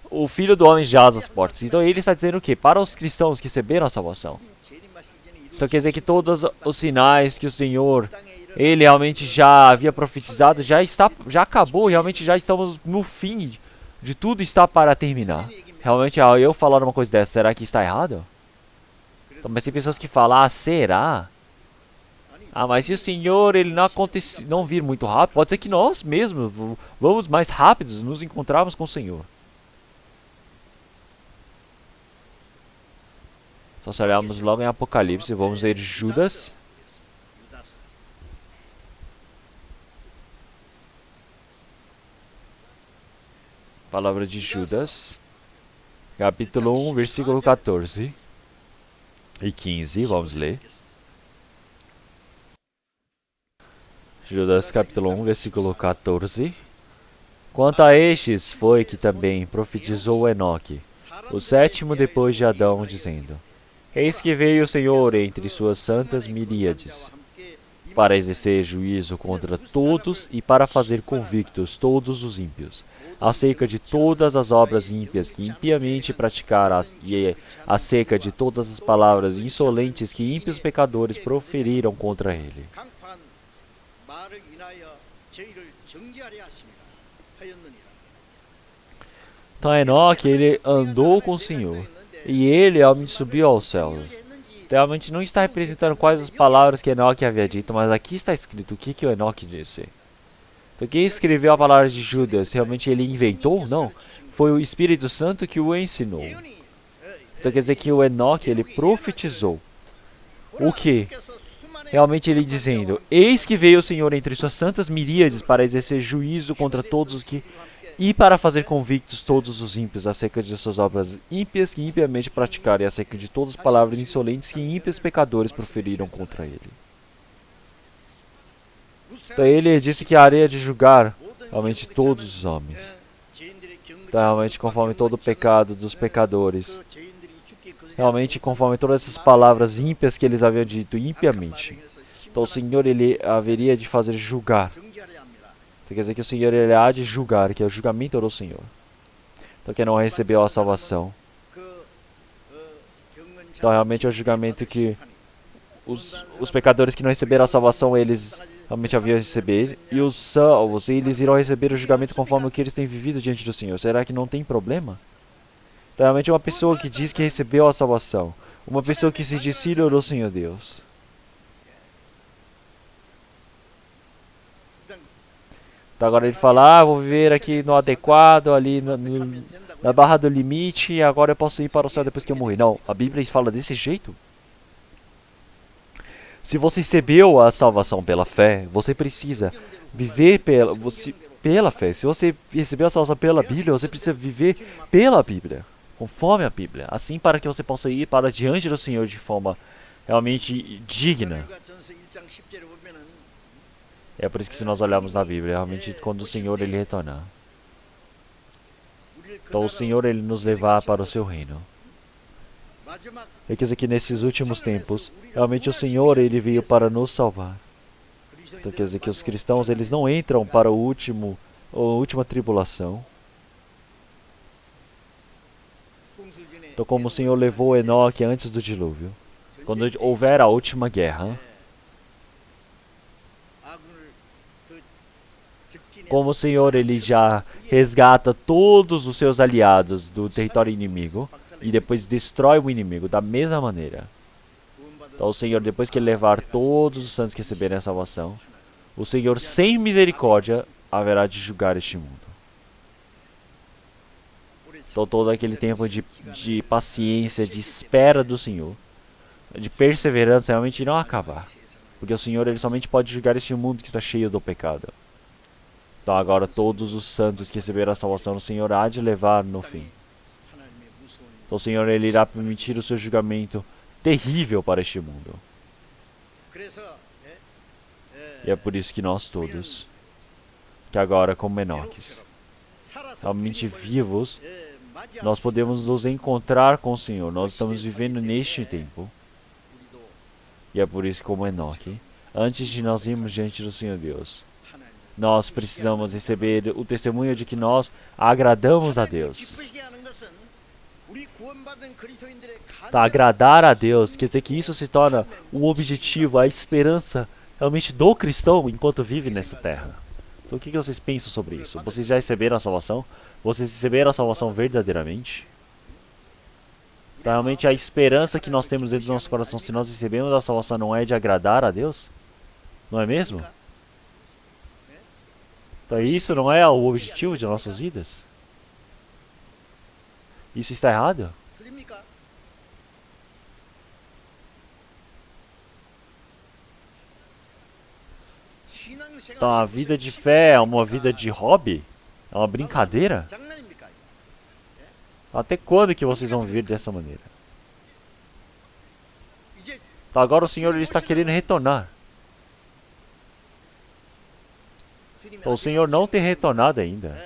o Filho do Homem jaz às portas. Então ele está dizendo o quê? Para os cristãos que receberam a salvação. Então quer dizer que todos os sinais que o Senhor, ele realmente já havia profetizado, já acabou. Realmente já estamos no fim de tudo, está para terminar. Realmente, ao eu falar uma coisa dessa, será que está errado? Então, mas tem pessoas que falam, será? Mas se o Senhor, ele não vir muito rápido, pode ser que nós mesmos vamos mais rápidos nos encontrarmos com o Senhor. Então, se olharmos logo em Apocalipse, vamos ver Judas. Palavra de Judas, capítulo 1, versículo 14 e 15, vamos ler. Judas, capítulo 1, versículo 14. Quanto a estes foi que também profetizou Enoque, o sétimo depois de Adão, dizendo: Eis que veio o Senhor entre suas santas miríades, para exercer juízo contra todos e para fazer convictos todos os ímpios, acerca de todas as obras ímpias que impiamente praticaram e acerca de todas as palavras insolentes que ímpios pecadores proferiram contra ele. Então Enoque, ele andou com o Senhor, e ele realmente subiu aos céus. Então, realmente não está representando quais as palavras que Enoque havia dito, mas aqui está escrito o que o Enoque disse. Então quem escreveu a palavra de Judas, realmente ele inventou? Não. Foi o Espírito Santo que o ensinou. Então quer dizer que o Enoque, ele profetizou. O que? Realmente ele dizendo: Eis que veio o Senhor entre suas santas miríades para exercer juízo contra todos os que... e para fazer convictos todos os ímpios acerca de suas obras ímpias que impiamente praticaram e acerca de todas as palavras insolentes que ímpios pecadores proferiram contra ele. Então ele disse que haria de julgar realmente todos os homens. Então realmente conforme todo o pecado dos pecadores. Realmente conforme todas essas palavras ímpias que eles haviam dito impiamente. Então o Senhor, ele haveria de fazer julgar. Então, quer dizer que o Senhor, ele há de julgar, que é o julgamento do Senhor. Então quem não recebeu a salvação. Então realmente é o julgamento que os pecadores que não receberam a salvação, eles realmente haviam de receber. E os salvos, eles irão receber o julgamento conforme o que eles têm vivido diante do Senhor. Será que não tem problema? Então realmente uma pessoa que diz que recebeu a salvação. Uma pessoa que se diz filho do Senhor Deus. Então agora ele fala, vou viver aqui no adequado, ali na barra do limite, e agora eu posso ir para o céu depois que eu morrer. Não, a Bíblia fala desse jeito. Se você recebeu a salvação pela fé, você precisa viver pela fé. Se você recebeu a salvação pela Bíblia, você precisa viver pela Bíblia, conforme a Bíblia. Assim para que você possa ir para diante do Senhor de forma realmente digna. É por isso que se nós olharmos na Bíblia, realmente quando o Senhor ele retornar, então o Senhor ele nos levar para o seu reino. E quer dizer que nesses últimos tempos, realmente o Senhor ele veio para nos salvar. Então quer dizer que os cristãos eles não entram para a última tribulação. Então como o Senhor levou Enoque antes do dilúvio, quando houver a última guerra, como o Senhor ele já resgata todos os seus aliados do território inimigo e depois destrói o inimigo da mesma maneira. Então o Senhor, depois que ele levar todos os santos que receberem a salvação, o Senhor sem misericórdia haverá de julgar este mundo. Então todo aquele tempo de paciência, de espera do Senhor, de perseverança realmente não acabar. Porque o Senhor ele somente pode julgar este mundo que está cheio do pecado. Então agora todos os santos que receberam a salvação, o Senhor há de levar no fim. Então o Senhor ele irá permitir o seu julgamento terrível para este mundo. E é por isso que nós todos, que agora como Enoques, realmente vivos, nós podemos nos encontrar com o Senhor. Nós estamos vivendo neste tempo. E é por isso que como Enoque, antes de nós irmos diante do Senhor Deus, nós precisamos receber o testemunho de que nós agradamos a Deus. Tá, agradar a Deus quer dizer que isso se torna o objetivo, a esperança realmente do cristão enquanto vive nessa terra. Então o que vocês pensam sobre isso? Vocês já receberam a salvação? Vocês receberam a salvação verdadeiramente? Então, realmente a esperança que nós temos dentro do nosso coração, se nós recebemos a salvação, não é de agradar a Deus? Não é mesmo? Então isso não é o objetivo de nossas vidas? Isso está errado? Então a vida de fé é uma vida de hobby? É uma brincadeira? Até quando que vocês vão viver dessa maneira? Então agora o Senhor ele está querendo retornar. Então o Senhor não tem retornado ainda.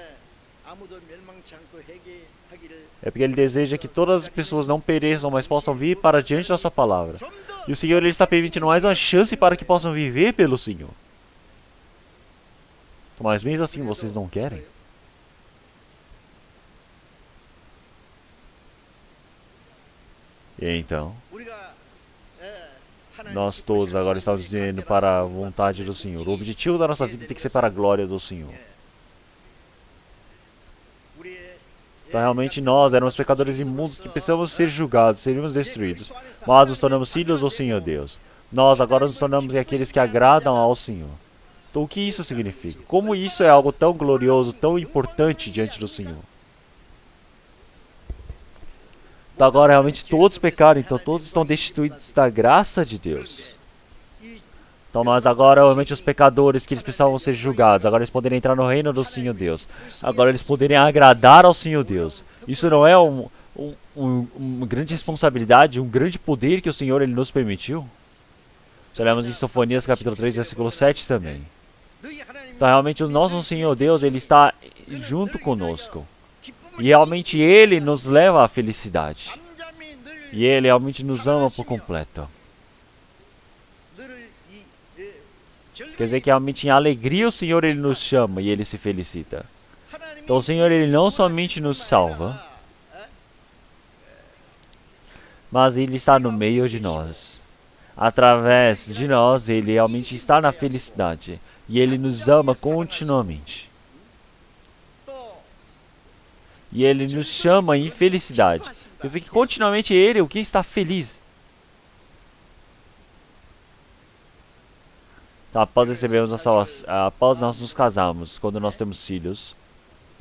É porque ele deseja que todas as pessoas não pereçam, mas possam vir para diante da sua palavra. E o Senhor ele está permitindo mais uma chance para que possam viver pelo Senhor. Mas mesmo assim vocês não querem? E então, nós todos agora estamos indo para a vontade do Senhor. O objetivo da nossa vida tem que ser para a glória do Senhor. Então realmente nós éramos pecadores imundos que precisamos ser julgados, seríamos destruídos. Mas nos tornamos filhos do Senhor Deus. Nós agora nos tornamos aqueles que agradam ao Senhor. Então o que isso significa? Como isso é algo tão glorioso, tão importante diante do Senhor? Então agora realmente todos pecaram, então todos estão destituídos da graça de Deus. Então nós agora, realmente os pecadores que eles precisavam ser julgados, agora eles poderem entrar no reino do Senhor Deus. Agora eles poderem agradar ao Senhor Deus. Isso não é uma grande responsabilidade, um grande poder que o Senhor ele nos permitiu? Se olharmos em Sofonias capítulo 3, versículo 7 também. Então realmente o nosso Senhor Deus, ele está junto conosco. E realmente ele nos leva à felicidade. E ele realmente nos ama por completo. Quer dizer que realmente em alegria o Senhor ele nos chama e ele se felicita. Então o Senhor ele não somente nos salva, mas ele está no meio de nós. Através de nós ele realmente está na felicidade. E ele nos ama continuamente. E ele nos chama em felicidade. Quer dizer que continuamente ele, o que está feliz. Então, após recebermos a salvação, após nós nos casarmos, quando nós temos filhos,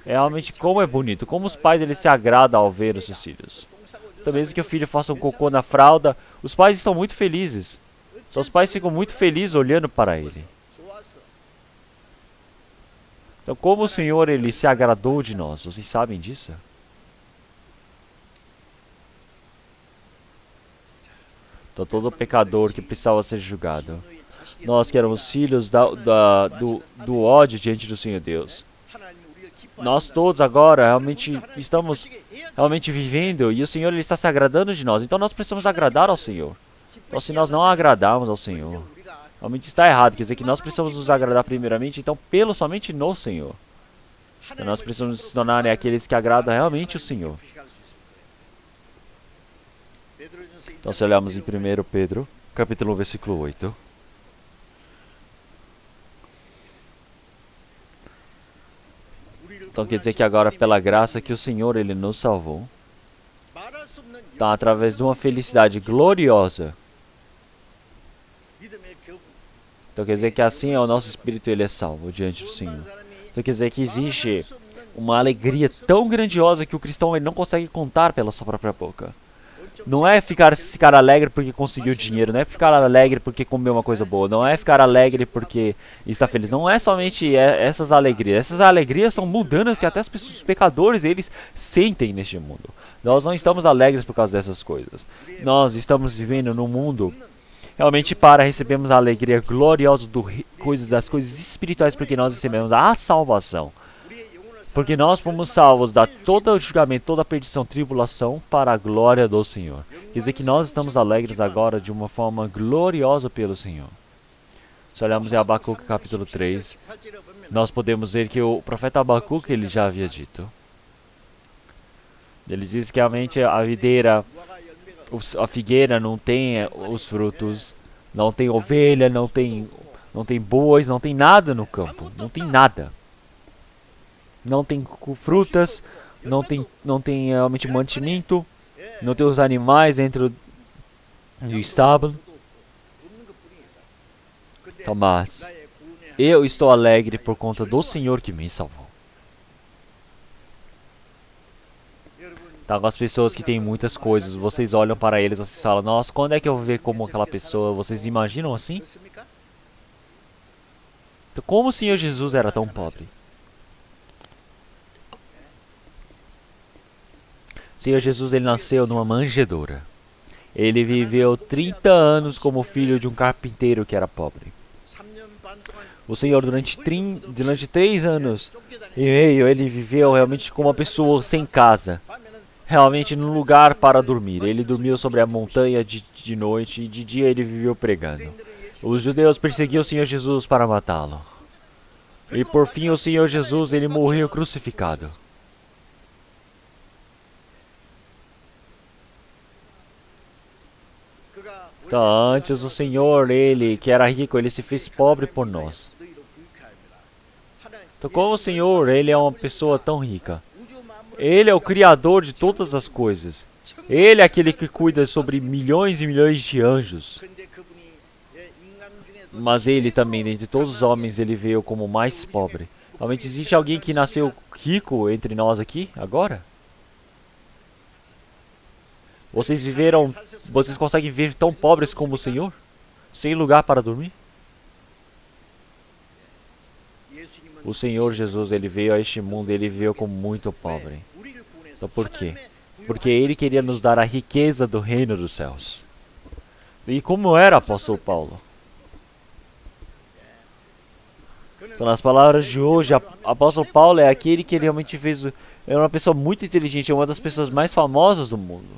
realmente como é bonito, como os pais eles se agradam ao ver os seus filhos. Então, mesmo que o filho faça um cocô na fralda, os pais estão muito felizes. Então, os pais ficam muito felizes olhando para ele. Então, como o Senhor ele se agradou de nós, vocês sabem disso? Então, todo pecador que precisava ser julgado, nós que éramos filhos do ódio diante do Senhor Deus, nós todos agora realmente estamos vivendo e o Senhor ele está se agradando de nós. Então, nós precisamos agradar ao Senhor. Então, se nós não agradarmos ao Senhor, realmente está errado. Quer dizer que nós precisamos nos agradar primeiramente, então, somente no Senhor. Então, nós precisamos nos tornar aqueles que agradam realmente o Senhor. Então, se olharmos em 1 Pedro, capítulo 1, versículo 8. Então, quer dizer que agora, pela graça que o Senhor ele nos salvou, então, através de uma felicidade gloriosa. Então, quer dizer que assim o nosso espírito ele é salvo diante do Senhor. Então, quer dizer que existe uma alegria tão grandiosa que o cristão ele não consegue contar pela sua própria boca. Não é ficar alegre porque conseguiu dinheiro, não é ficar alegre porque comeu uma coisa boa, não é ficar alegre porque está feliz. Não é somente essas alegrias. Essas alegrias são mundanas que até os pecadores eles sentem neste mundo. Nós não estamos alegres por causa dessas coisas. Nós estamos vivendo num mundo realmente para recebermos a alegria gloriosa das coisas espirituais, porque nós recebemos a salvação. Porque nós fomos salvos da todo o julgamento, toda a perdição, tribulação, para a glória do Senhor. Quer dizer que nós estamos alegres agora de uma forma gloriosa pelo Senhor. Se olharmos em Abacuque capítulo 3, nós podemos ver que o profeta Abacuque ele já havia dito. Ele diz que realmente a videira, a figueira não tem os frutos, não tem ovelha, não tem bois, não tem nada no campo, não tem nada. Não tem frutas, não tem realmente mantimento, não tem os animais dentro do estábulo. Então, mas eu estou alegre por conta do Senhor que me salvou. Então, as pessoas que têm muitas coisas, vocês olham para eles e falam, nossa, quando é que eu vou ver como aquela pessoa? Vocês imaginam assim? Então, como o Senhor Jesus era tão pobre? O Senhor Jesus ele nasceu numa manjedoura. Ele viveu 30 anos como filho de um carpinteiro que era pobre. O Senhor durante 3 anos e meio ele viveu realmente como uma pessoa sem casa. Realmente num lugar para dormir. Ele dormiu sobre a montanha de noite e de dia ele viveu pregando. Os judeus perseguiam o Senhor Jesus para matá-lo. E por fim o Senhor Jesus ele morreu crucificado. Então, antes o Senhor, ele que era rico, ele se fez pobre por nós. Então, como o Senhor, ele é uma pessoa tão rica. Ele é o Criador de todas as coisas. Ele é aquele que cuida sobre milhões e milhões de anjos. Mas ele também, dentre todos os homens, ele veio como o mais pobre. Realmente existe alguém que nasceu rico entre nós aqui, agora? Vocês conseguem ver tão pobres como o Senhor? Sem lugar para dormir? O Senhor Jesus, ele veio a este mundo, ele veio como muito pobre. Então por quê? Porque ele queria nos dar a riqueza do reino dos céus. E como era o apóstolo Paulo? Então nas palavras de hoje, o apóstolo Paulo é aquele que realmente fez... É uma pessoa muito inteligente, é uma das pessoas mais famosas do mundo.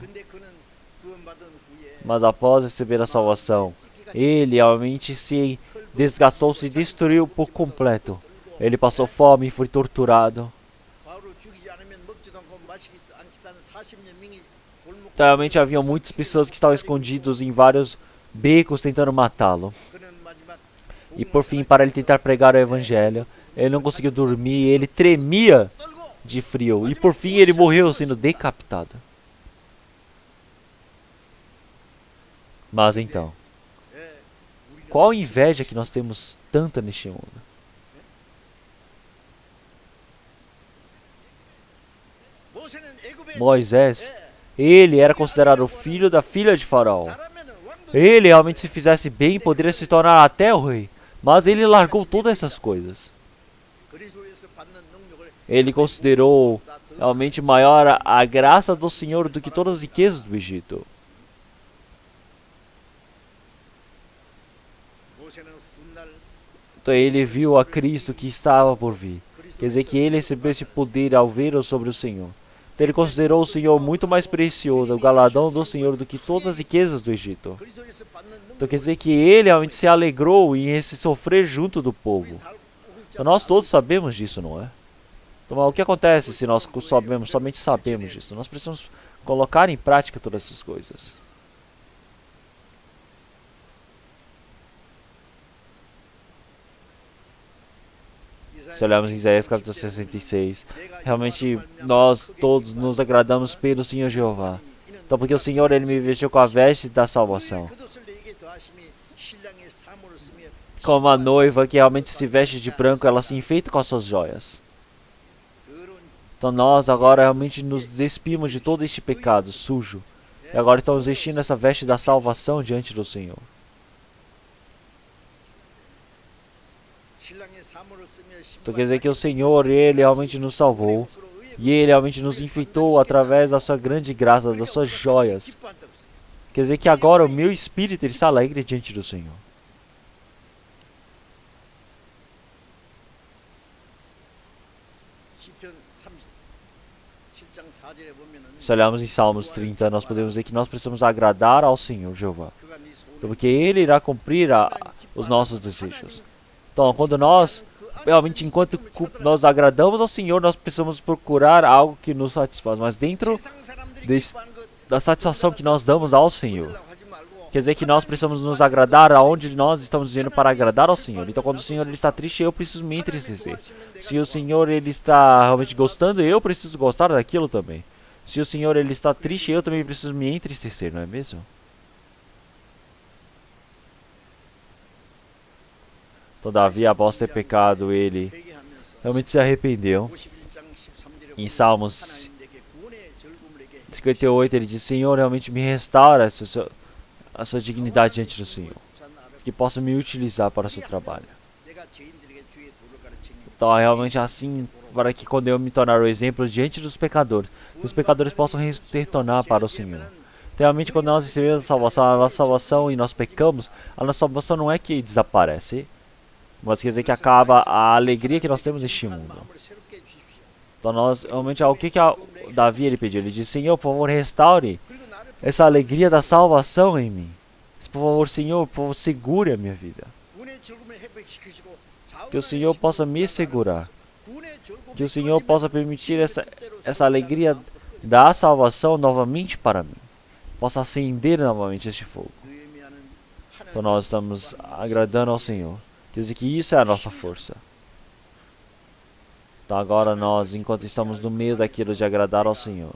Mas após receber a salvação, ele realmente se desgastou, se destruiu por completo. Ele passou fome, foi torturado. Então, realmente haviam muitas pessoas que estavam escondidas em vários becos tentando matá-lo. E por fim, para ele tentar pregar o evangelho, ele não conseguiu dormir, ele tremia de frio. E por fim ele morreu sendo decapitado. Mas então, Qual inveja que nós temos tanta neste mundo? Moisés, ele era considerado o filho da filha de Faraó. Ele realmente, se fizesse bem, poderia se tornar até o rei. Mas ele largou todas essas coisas. Ele considerou realmente maior a graça do Senhor do que todas as riquezas do Egito. Então ele viu a Cristo que estava por vir. Quer dizer que ele recebeu esse poder ao ver sobre o Senhor. Então ele considerou o Senhor muito mais precioso, o galardão do Senhor, do que todas as riquezas do Egito. Então quer dizer que ele realmente se alegrou em se sofrer junto do povo. Então nós todos sabemos disso, não é? Então o que acontece se nós somente sabemos disso? Nós precisamos colocar em prática todas essas coisas. Se olharmos em Isaías capítulo 66, realmente nós todos nos agradamos pelo Senhor Jeová. Então porque o Senhor, ele me vestiu com a veste da salvação. Como a noiva que realmente se veste de branco, ela se enfeita com as suas joias. Então nós agora realmente nos despimos de todo este pecado sujo. E agora estamos vestindo essa veste da salvação diante do Senhor. Então quer dizer que o Senhor, ele realmente nos salvou. E ele realmente nos enfeitou através da sua grande graça, das suas joias. Quer dizer que agora o meu espírito, ele está alegre diante do Senhor. Se olharmos em Salmos 30, nós podemos ver que nós precisamos agradar ao Senhor Jeová. Porque ele irá cumprir os nossos desejos. Então, quando nós, realmente, enquanto nós agradamos ao Senhor, nós precisamos procurar algo que nos satisfaz. Mas dentro da satisfação que nós damos ao Senhor, quer dizer que nós precisamos nos agradar aonde nós estamos vivendo para agradar ao Senhor. Então, quando o Senhor, ele está triste, eu preciso me entristecer. Se o Senhor, ele está realmente gostando, eu preciso gostar daquilo também. Se o Senhor, ele está triste, eu também preciso me entristecer, não é mesmo? Todavia, após ter pecado, ele realmente se arrependeu. Em Salmos 58, ele diz: Senhor, realmente me restaura a sua dignidade diante do Senhor, que possa me utilizar para o seu trabalho. Então, é realmente assim, para que quando eu me tornar o exemplo diante dos pecadores, os pecadores possam retornar para o Senhor. Então, realmente, quando nós recebemos a nossa salvação e nós pecamos, a nossa salvação não é que desaparece, mas quer dizer que acaba a alegria que nós temos neste mundo. Então nós, realmente, o que Davi ele pediu? Ele disse: Senhor, por favor, restaure essa alegria da salvação em mim. Por favor, Senhor, por favor, segure a minha vida. Que o Senhor possa me segurar. Que o Senhor possa permitir essa alegria da salvação novamente para mim. Possa acender novamente este fogo. Então nós estamos agradando ao Senhor. Quer dizer que isso é a nossa força. Então agora nós, enquanto estamos no meio daquilo de agradar ao Senhor,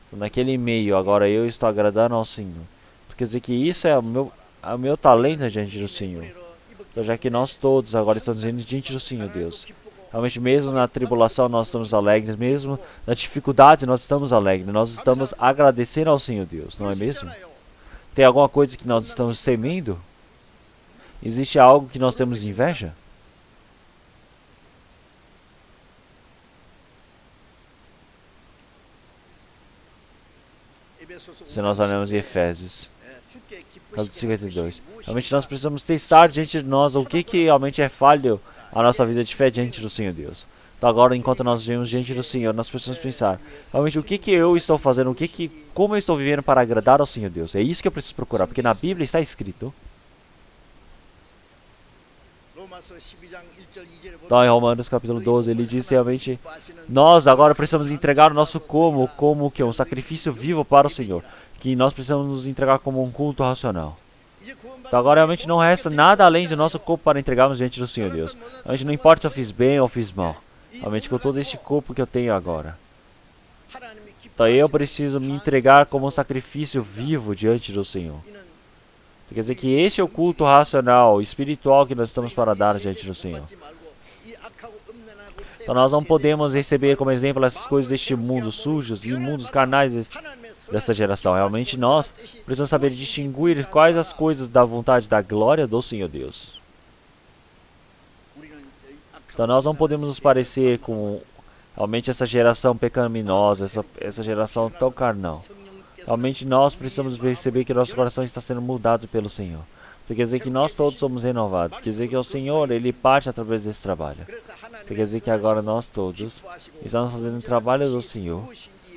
então naquele meio, agora eu estou agradando ao Senhor. Quer dizer que isso é o meu talento diante do Senhor. Então já que nós todos agora estamos indo diante do Senhor Deus. Realmente mesmo na tribulação nós estamos alegres, mesmo na dificuldade nós estamos alegres. Nós estamos agradecendo ao Senhor Deus, não é mesmo? Tem alguma coisa que nós estamos temendo? Existe algo que nós temos inveja? Se nós olhamos em Efésios, capítulo 52, realmente nós precisamos testar diante de nós o que realmente é falho a nossa vida de fé diante do Senhor Deus. Então agora, enquanto nós vivemos diante do Senhor, nós precisamos pensar, realmente, o que eu estou fazendo, como eu estou vivendo para agradar ao Senhor Deus. É isso que eu preciso procurar, porque na Bíblia está escrito. Então em Romanos capítulo 12, ele diz realmente, nós agora precisamos entregar o nosso como que é um sacrifício vivo para o Senhor, que nós precisamos nos entregar como um culto racional. Então agora realmente não resta nada além do nosso corpo para entregarmos diante do Senhor Deus. Realmente não importa se eu fiz bem ou fiz mal, realmente com todo este corpo que eu tenho agora. Então eu preciso me entregar como um sacrifício vivo diante do Senhor. Quer dizer que esse é o culto racional, espiritual que nós estamos para dar diante do Senhor. Então nós não podemos receber como exemplo essas coisas deste mundo, sujos e imundos carnais desta geração. Realmente nós precisamos saber distinguir quais as coisas da vontade da glória do Senhor Deus. Então nós não podemos nos parecer com realmente essa geração pecaminosa, essa geração tão carnal. Realmente nós precisamos perceber que nosso coração está sendo mudado pelo Senhor. Isso quer dizer que nós todos somos renovados. Quer dizer que o Senhor, Ele parte através desse trabalho. Isso quer dizer que agora nós todos estamos fazendo o trabalho do Senhor.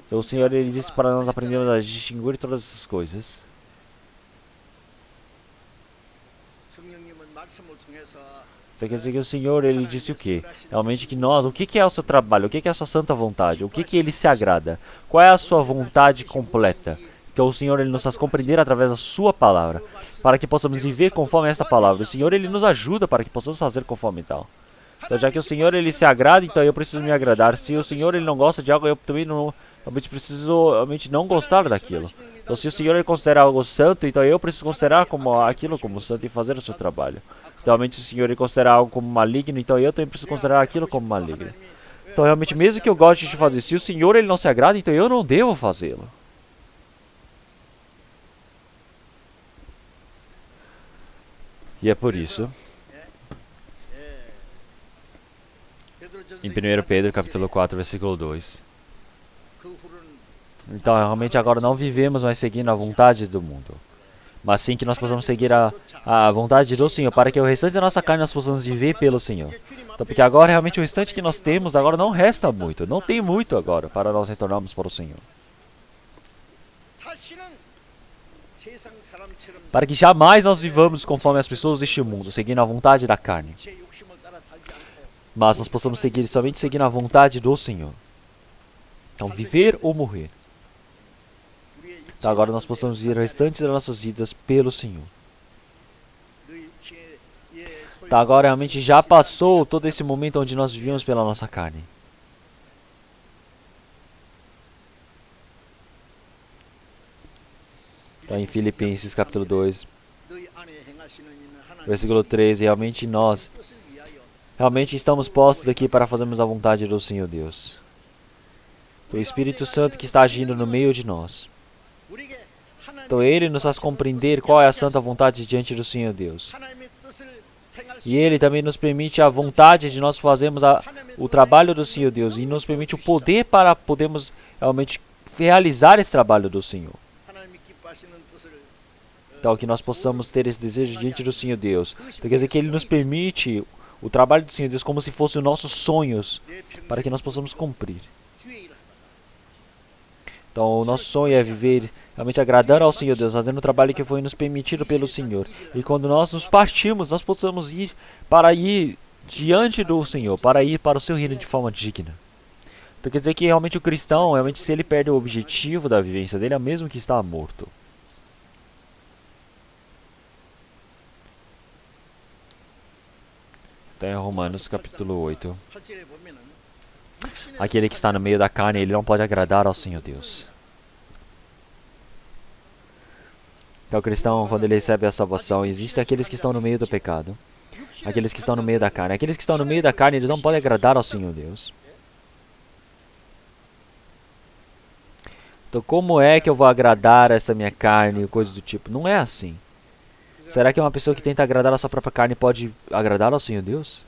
Então o Senhor, Ele disse para nós aprendermos a distinguir todas essas coisas. Então quer dizer que o Senhor, Ele disse o quê? Realmente que nós, o que é o seu trabalho? O que é a sua santa vontade? O que Ele se agrada? Qual é a sua vontade completa? Então o Senhor, Ele nos faz compreender através da sua palavra, para que possamos viver conforme esta palavra. O Senhor, Ele nos ajuda para que possamos fazer conforme tal. Então já que o Senhor, Ele se agrada, então eu preciso me agradar. Se o Senhor, Ele não gosta de algo, eu também não, realmente preciso realmente não gostar daquilo. Então se o Senhor, Ele considera algo santo, então eu preciso considerar como aquilo como santo e fazer o seu trabalho. Então realmente se o Senhor, Ele considera algo como maligno, então eu também preciso considerar aquilo como maligno. Então realmente mesmo que eu goste de fazer, se o Senhor, Ele não se agrada, então eu não devo fazê-lo. E é por isso, em 1 Pedro capítulo 4, versículo 2. Então, realmente agora não vivemos mais seguindo a vontade do mundo, mas sim que nós possamos seguir a vontade do Senhor, para que o restante da nossa carne nós possamos viver pelo Senhor. Então, porque agora realmente o restante que nós temos, agora não resta muito, não tem muito agora para nós retornarmos para o Senhor. Para que jamais nós vivamos conforme as pessoas deste mundo, seguindo a vontade da carne, mas nós possamos seguir somente seguindo a vontade do Senhor. Então, viver ou morrer. Então, agora nós possamos viver o restante das nossas vidas pelo Senhor. Então, agora realmente já passou todo esse momento onde nós vivíamos pela nossa carne. Então, em Filipenses capítulo 2, versículo 13, realmente nós estamos postos aqui para fazermos a vontade do Senhor Deus. O Espírito Santo que está agindo no meio de nós. Então Ele nos faz compreender qual é a santa vontade diante do Senhor Deus. E Ele também nos permite a vontade de nós fazermos o trabalho do Senhor Deus. E nos permite o poder para podermos realmente realizar esse trabalho do Senhor. Então que nós possamos ter esse desejo diante do Senhor Deus. Então quer dizer que Ele nos permite o trabalho do Senhor Deus como se fossem os nossos sonhos, para que nós possamos cumprir. Então o nosso sonho é viver realmente agradando ao Senhor Deus, fazendo o trabalho que foi nos permitido pelo Senhor. E quando nós nos partimos, nós possamos ir diante do Senhor, para ir para o seu reino de forma digna. Então quer dizer que realmente o cristão, realmente se ele perde o objetivo da vivência dele, é mesmo que está morto. Então em Romanos capítulo 8. Aquele que está no meio da carne, ele não pode agradar ao Senhor Deus. Então o cristão, quando ele recebe a salvação, existem aqueles que estão no meio do pecado. Aqueles que estão no meio da carne. Aqueles que estão no meio da carne, eles não podem agradar ao Senhor Deus. Então como é que eu vou agradar essa minha carne, coisa do tipo? Não é assim. Será que uma pessoa que tenta agradar a sua própria carne pode agradar ao Senhor Deus?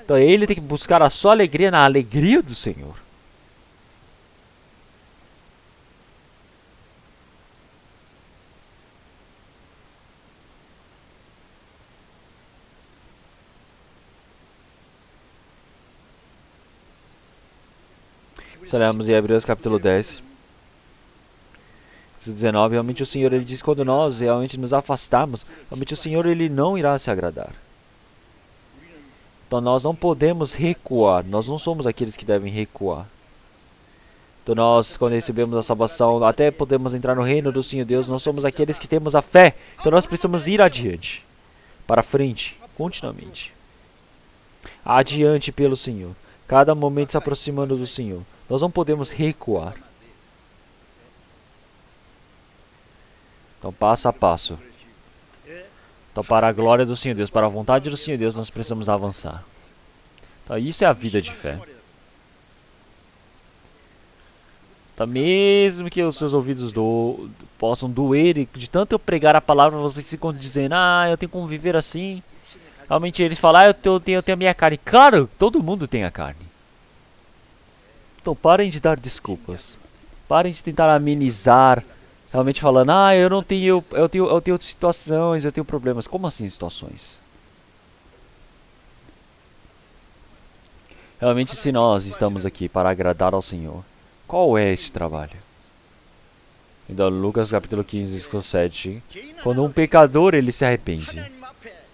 Então ele tem que buscar a sua alegria na alegria do Senhor. Se olharmos em Hebreus capítulo 10, verso 19, realmente o Senhor, ele diz que quando nós realmente nos afastarmos, realmente o Senhor, ele não irá se agradar. Então nós não podemos recuar, nós não somos aqueles que devem recuar. Então nós, quando recebemos a salvação, até podemos entrar no reino do Senhor Deus, nós somos aqueles que temos a fé. Então nós precisamos ir adiante, para frente, continuamente. Adiante pelo Senhor, cada momento se aproximando do Senhor. Nós não podemos recuar. Então, passo a passo. Então, para a glória do Senhor Deus, para a vontade do Senhor Deus, nós precisamos avançar. Então, isso é a vida de fé. Então, mesmo que os seus ouvidos possam doer, e de tanto eu pregar a palavra, vocês ficam dizendo, eu tenho como viver assim. Realmente eles falam, eu tenho a minha carne. Claro, todo mundo tem a carne. Então, parem de dar desculpas. Parem de tentar amenizar. Realmente falando, eu não tenho, eu tenho situações, eu tenho problemas. Como assim situações? Realmente, se nós estamos aqui para agradar ao Senhor, qual é este trabalho? Então, Lucas capítulo 15, versículo 7. Quando um pecador, ele se arrepende.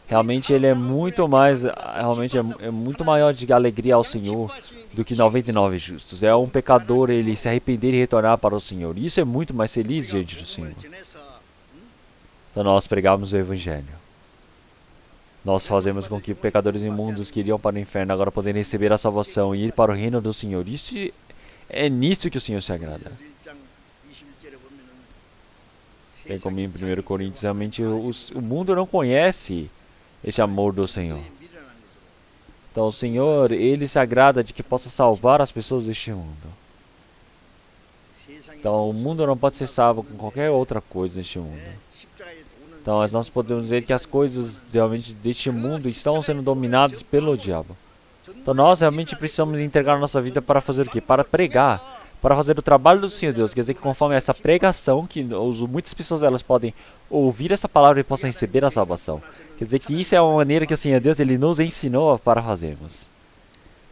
Realmente ele é muito mais, realmente é muito maior de alegria ao Senhor do que 99 justos. É um pecador ele se arrepender e retornar para o Senhor. Isso é muito mais feliz diante do Senhor. Então nós pregamos o Evangelho. Nós fazemos com que pecadores imundos que iriam para o inferno agora poderem receber a salvação e ir para o reino do Senhor. Isso é nisso que o Senhor se agrada. Tem como em 1 Coríntios, realmente o mundo não conhece esse amor do Senhor. Então o Senhor, Ele se agrada de que possa salvar as pessoas deste mundo. Então o mundo não pode ser salvo com qualquer outra coisa neste mundo. Então nós podemos dizer que as coisas realmente deste mundo estão sendo dominadas pelo diabo. Então nós realmente precisamos entregar a nossa vida para fazer o quê? Para pregar. Para fazer o trabalho do Senhor Deus. Quer dizer que conforme essa pregação, que muitas pessoas elas podem ouvir essa palavra e possam receber a salvação. Quer dizer que isso é uma maneira que o Senhor Deus Ele nos ensinou para fazermos.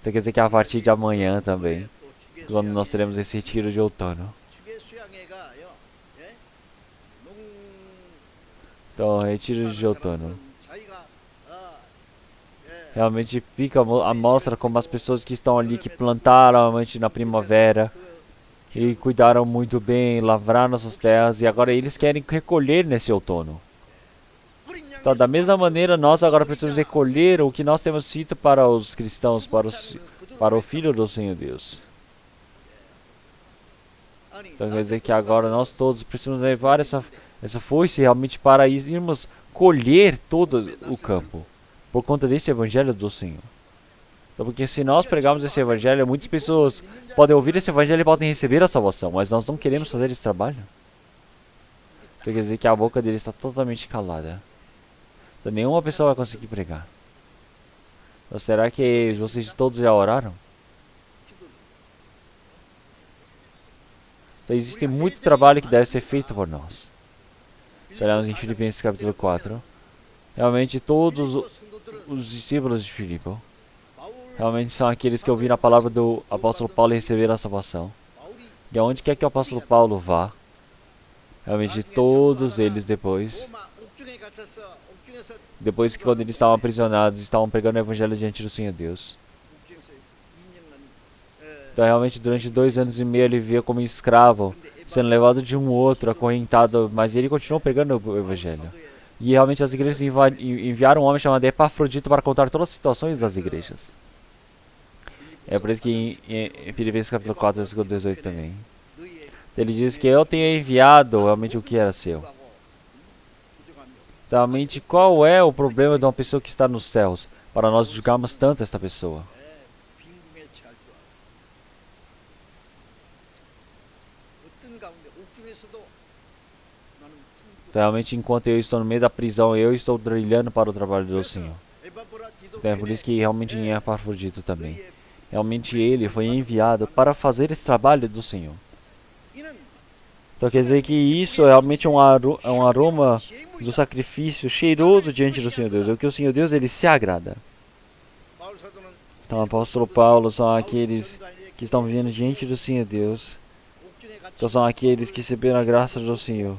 Então quer dizer que a partir de amanhã também, quando nós teremos esse retiro de outono. Então, retiro de outono. Realmente fica a mostra como as pessoas que estão ali, que plantaram realmente na primavera, e cuidaram muito bem, lavraram suas terras, e agora eles querem recolher nesse outono. Então, da mesma maneira, nós agora precisamos recolher o que nós temos feito para os cristãos, para o Filho do Senhor Deus. Então, quer dizer que agora nós todos precisamos levar essa força realmente para irmos colher todo o campo, por conta desse Evangelho do Senhor. Então, porque se nós pregarmos esse Evangelho, muitas pessoas podem ouvir esse Evangelho e podem receber a salvação, mas nós não queremos fazer esse trabalho. Então, quer dizer que a boca dele está totalmente calada. Então, nenhuma pessoa vai conseguir pregar. Então, será que vocês todos já oraram? Então, existe muito trabalho que deve ser feito por nós. Se olharmos em Filipenses capítulo 4, realmente todos os discípulos de Filipe realmente são aqueles que ouviram a palavra do apóstolo Paulo e receberam a salvação. E aonde quer que o apóstolo Paulo vá, realmente todos eles depois que quando eles estavam aprisionados, estavam pregando o evangelho diante do Senhor Deus. Então realmente durante 2 anos e meio ele vivia como escravo, sendo levado de um outro, acorrentado, mas ele continuou pregando o evangelho. E realmente as igrejas enviaram um homem chamado Epafrodito para contar todas as situações das igrejas. É por isso que em Filipenses capítulo 4, versículo 18 também. Ele diz que eu tenho enviado realmente o que era seu. Realmente, qual é o problema de uma pessoa que está nos céus, para nós julgarmos tanto esta pessoa? Realmente, enquanto eu estou no meio da prisão, eu estou brilhando para o trabalho do Senhor. Então, é por isso que realmente em Epafrodito também. Realmente ele foi enviado para fazer esse trabalho do Senhor. Então quer dizer que isso é realmente um aroma do sacrifício cheiroso diante do Senhor Deus. É o que o Senhor Deus ele se agrada. Então o apóstolo Paulo são aqueles que estão vivendo diante do Senhor Deus. Então são aqueles que receberam a graça do Senhor.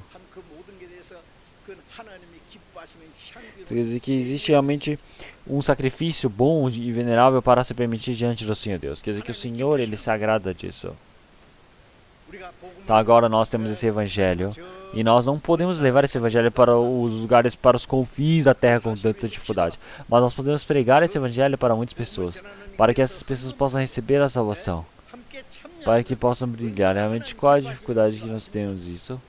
Então, quer dizer que existe realmente um sacrifício bom e venerável para se permitir diante do Senhor Deus. Quer dizer que o Senhor ele se agrada disso. Então agora nós temos esse evangelho e nós não podemos levar esse evangelho para os lugares, para os confins da terra com tanta dificuldade. Mas nós podemos pregar esse evangelho para muitas pessoas, para que essas pessoas possam receber a salvação, para que possam brilhar. Realmente qual a dificuldade que nós temos isso?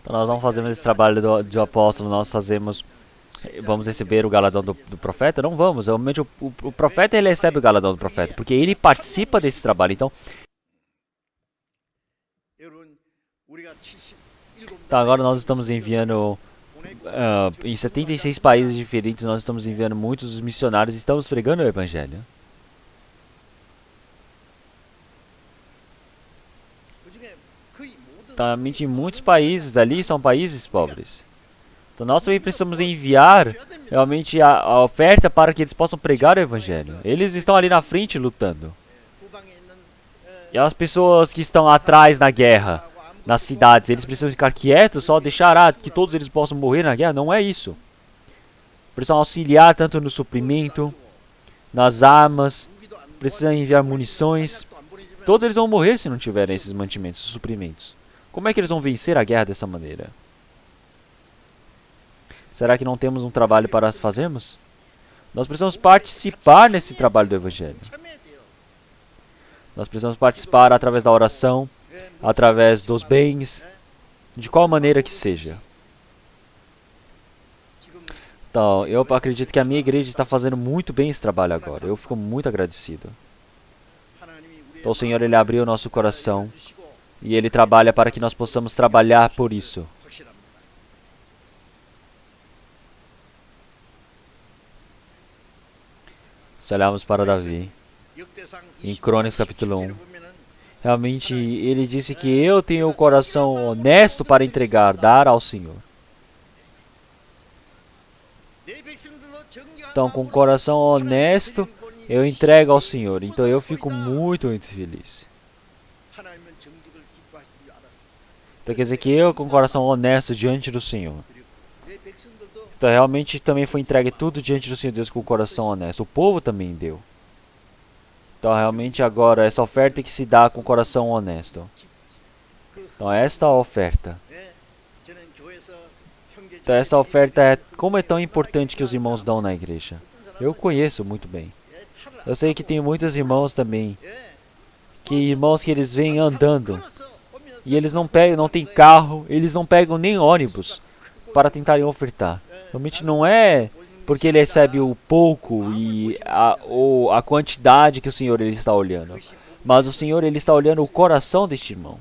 Então nós não fazemos esse trabalho do apóstolo, nós vamos receber o galardão do profeta? Não vamos. Realmente o profeta ele recebe o galardão do profeta, porque ele participa desse trabalho. Então agora nós estamos enviando em 76 países diferentes, nós estamos enviando muitos missionários e estamos pregando o evangelho. Então, realmente, em muitos países dali são países pobres. Então nós também precisamos enviar realmente a oferta para que eles possam pregar o evangelho. Eles estão ali na frente lutando. E as pessoas que estão atrás na guerra, nas cidades, eles precisam ficar quietos, só deixar que todos eles possam morrer na guerra? Não é isso. Precisam auxiliar tanto no suprimento, nas armas, precisam enviar munições. Todos eles vão morrer se não tiverem esses mantimentos, esses suprimentos. Como é que eles vão vencer a guerra dessa maneira? Será que não temos um trabalho para fazermos? Nós precisamos participar nesse trabalho do evangelho. Nós precisamos participar através da oração, através dos bens, de qual maneira que seja. Então, eu acredito que a minha igreja está fazendo muito bem esse trabalho agora. Eu fico muito agradecido. Então, o Senhor, Ele abriu o nosso coração e Ele trabalha para que nós possamos trabalhar por isso. Se olharmos para Davi, em Crônicas capítulo 1, realmente ele disse que eu tenho o coração honesto para entregar, dar ao Senhor. Então, com o coração honesto, eu entrego ao Senhor. Então, eu fico muito, muito feliz. Então, quer dizer que eu, com o coração honesto diante do Senhor. Então, realmente também foi entregue tudo diante do Senhor Deus com o coração honesto. O povo também deu. Então, realmente agora, essa oferta que se dá com o coração honesto. Então, esta oferta. Então, essa oferta é como é tão importante que os irmãos dão na igreja. Eu conheço muito bem. Eu sei que tem muitos irmãos também. Irmãos que eles vêm andando. E eles não têm carro, eles não pegam nem ônibus para tentarem ofertar. Realmente não é porque ele recebe o pouco e a quantidade que o Senhor ele está olhando. Mas o Senhor ele está olhando o coração deste irmão.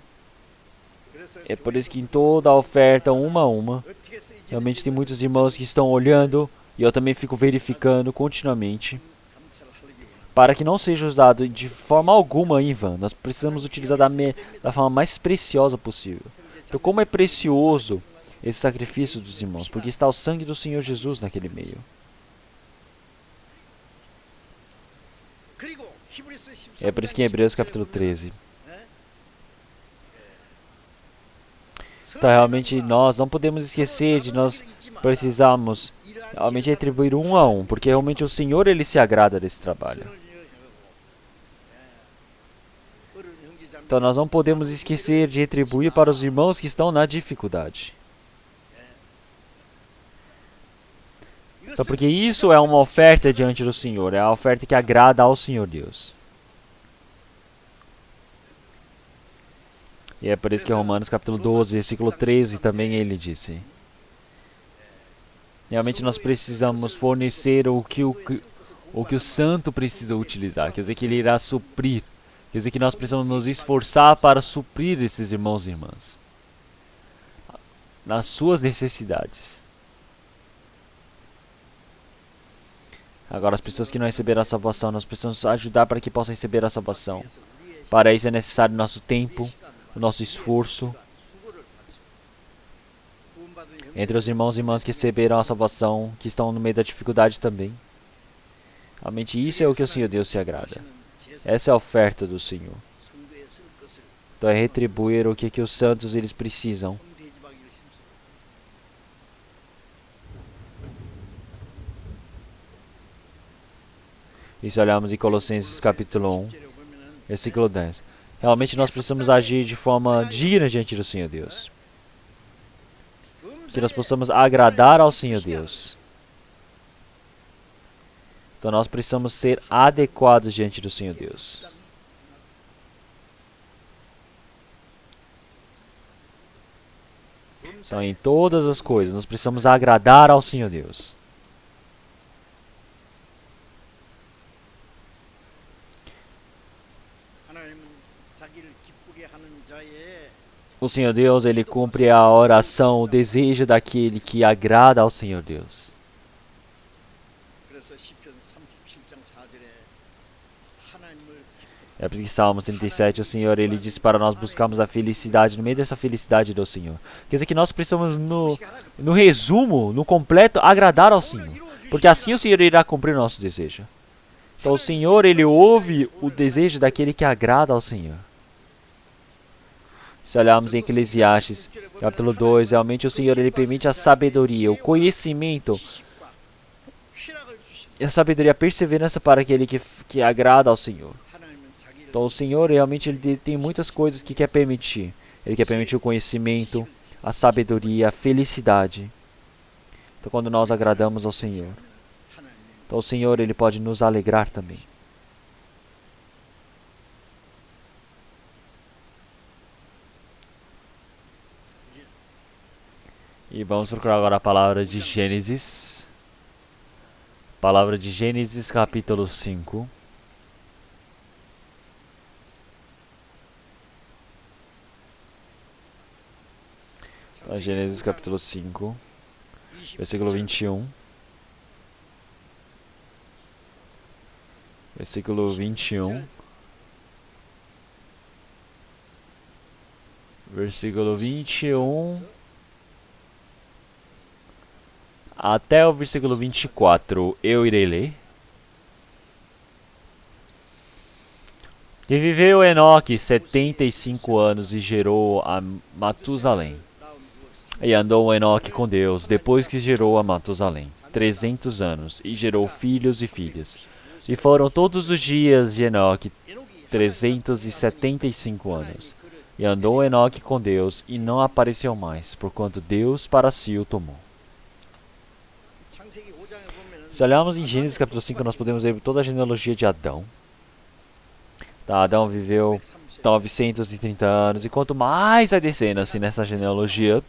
É por isso que em toda a oferta, uma a uma, realmente tem muitos irmãos que estão olhando, e eu também fico verificando continuamente, para que não seja usado de forma alguma em vão. Nós precisamos utilizar da forma mais preciosa possível. Então, como é precioso esse sacrifício dos irmãos, porque está o sangue do Senhor Jesus naquele meio. É por isso que em Hebreus capítulo 13. Então, realmente, nós não podemos esquecer de nós precisamos realmente retribuir um a um, porque realmente o Senhor, Ele se agrada desse trabalho. Então, nós não podemos esquecer de retribuir para os irmãos que estão na dificuldade. Então, porque isso é uma oferta diante do Senhor, é a oferta que agrada ao Senhor Deus. E é por isso que em Romanos capítulo 12, versículo 13, também ele disse. Realmente nós precisamos fornecer o que o santo precisa utilizar. Quer dizer que ele irá suprir. Quer dizer que nós precisamos nos esforçar para suprir esses irmãos e irmãs. Nas suas necessidades. Agora as pessoas que não receberam a salvação, nós precisamos ajudar para que possam receber a salvação. Para isso é necessário nosso tempo, o nosso esforço. Entre os irmãos e irmãs que receberam a salvação, que estão no meio da dificuldade também. Realmente isso é o que o Senhor Deus se agrada. Essa é a oferta do Senhor. Então é retribuir o que os santos eles precisam. E se olharmos em Colossenses capítulo 1, versículo 10. Realmente nós precisamos agir de forma digna diante do Senhor Deus. Que nós possamos agradar ao Senhor Deus. Então nós precisamos ser adequados diante do Senhor Deus. Então, em todas as coisas, nós precisamos agradar ao Senhor Deus. O Senhor Deus, Ele cumpre a oração, o desejo daquele que agrada ao Senhor Deus. É por isso que Salmos 37, o Senhor, Ele diz para nós buscarmos a felicidade, no meio dessa felicidade do Senhor. Quer dizer que nós precisamos, no resumo, no completo, agradar ao Senhor. Porque assim o Senhor irá cumprir o nosso desejo. Então o Senhor, Ele ouve o desejo daquele que agrada ao Senhor. Se olharmos em Eclesiastes, capítulo 2, realmente o Senhor, Ele permite a sabedoria, o conhecimento, e a sabedoria, a perseverança para aquele que agrada ao Senhor. Então o Senhor, realmente, Ele tem muitas coisas que quer permitir. Ele quer permitir o conhecimento, a sabedoria, a felicidade. Então quando nós agradamos ao Senhor, então o Senhor, Ele pode nos alegrar também. E vamos procurar agora a palavra de Gênesis. Palavra de Gênesis, capítulo 5. Gênesis, capítulo 5, versículo 21. Versículo 21. Versículo 21. Até o versículo 24 eu irei ler. E viveu Enoque 75 anos e gerou a Matusalém. E andou Enoque com Deus, depois que gerou a Matusalém, 300 anos, e gerou filhos e filhas. E foram todos os dias de Enoque 375 anos. E andou Enoque com Deus, e não apareceu mais, porquanto Deus para si o tomou. Se olharmos em Gênesis capítulo 5, nós podemos ver toda a genealogia de Adão. Adão viveu 930 anos, e quanto mais vai descendo assim nessa genealogia,